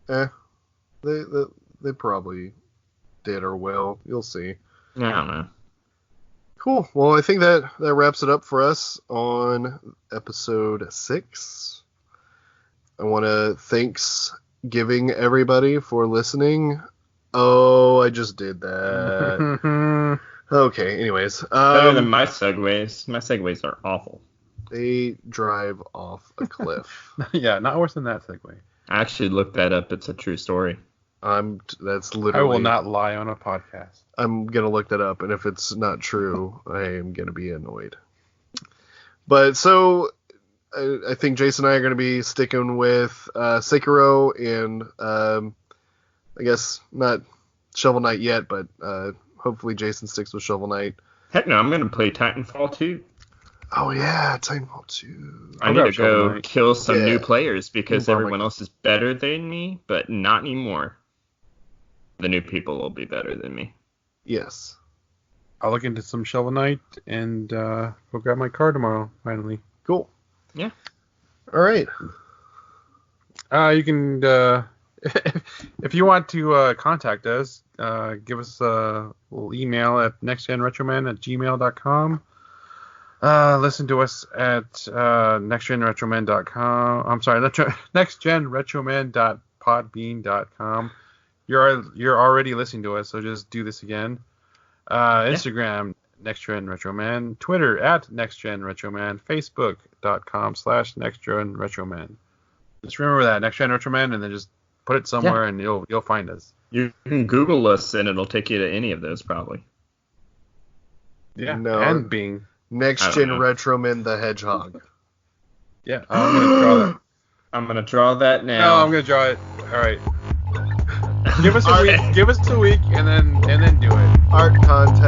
Speaker 1: They probably did or will. You'll see.
Speaker 3: I don't know.
Speaker 1: Cool. Well, I think that wraps it up for us on episode 6. I want to thanks everybody for listening. Oh, I just did that. Okay, anyways.
Speaker 3: Better than my Segways. My Segways are awful.
Speaker 1: They drive off a cliff.
Speaker 2: Yeah, not worse than that Segway.
Speaker 3: I actually looked that up. It's a true story.
Speaker 1: That's
Speaker 2: I
Speaker 1: literally.
Speaker 2: will not lie on a podcast.
Speaker 1: I'm gonna look that up, and if it's not true, I am gonna be annoyed. But so, I think Jason and I are gonna be sticking with Sekiro and I guess not Shovel Knight yet, but hopefully Jason sticks with Shovel Knight.
Speaker 3: Heck no, I'm going to play Titanfall 2.
Speaker 1: Oh yeah, Titanfall 2.
Speaker 3: I need to go kill some new players because
Speaker 1: Well,
Speaker 3: everyone else is better than me, but not anymore. The new people will be better than me.
Speaker 1: Yes.
Speaker 2: I'll look into some Shovel Knight and go grab my car tomorrow, finally.
Speaker 1: Cool.
Speaker 3: Yeah.
Speaker 1: All right.
Speaker 2: You can, if you want to contact us, give us a little email at nextgenretroman@gmail.com. Listen to us at nextgenretroman.com. I'm sorry, nextgenretroman.podbean.com. You're already listening to us, so just do this again. Instagram, nextgenretroman. Twitter at nextgenretroman. Facebook.com/nextgenretroman. Just remember that, nextgenretroman, and then just put it somewhere, and you'll find us.
Speaker 3: You can Google us, and it'll take you to any of those, probably.
Speaker 2: Yeah,
Speaker 1: No.
Speaker 2: and Bing.
Speaker 1: Next Gen Retroman the Hedgehog.
Speaker 2: Yeah, I'm going to draw that.
Speaker 3: I'm going to draw that
Speaker 2: No,
Speaker 3: now.
Speaker 2: I'm going to draw it. All right. Give us a week, and then do it.
Speaker 1: Art contest.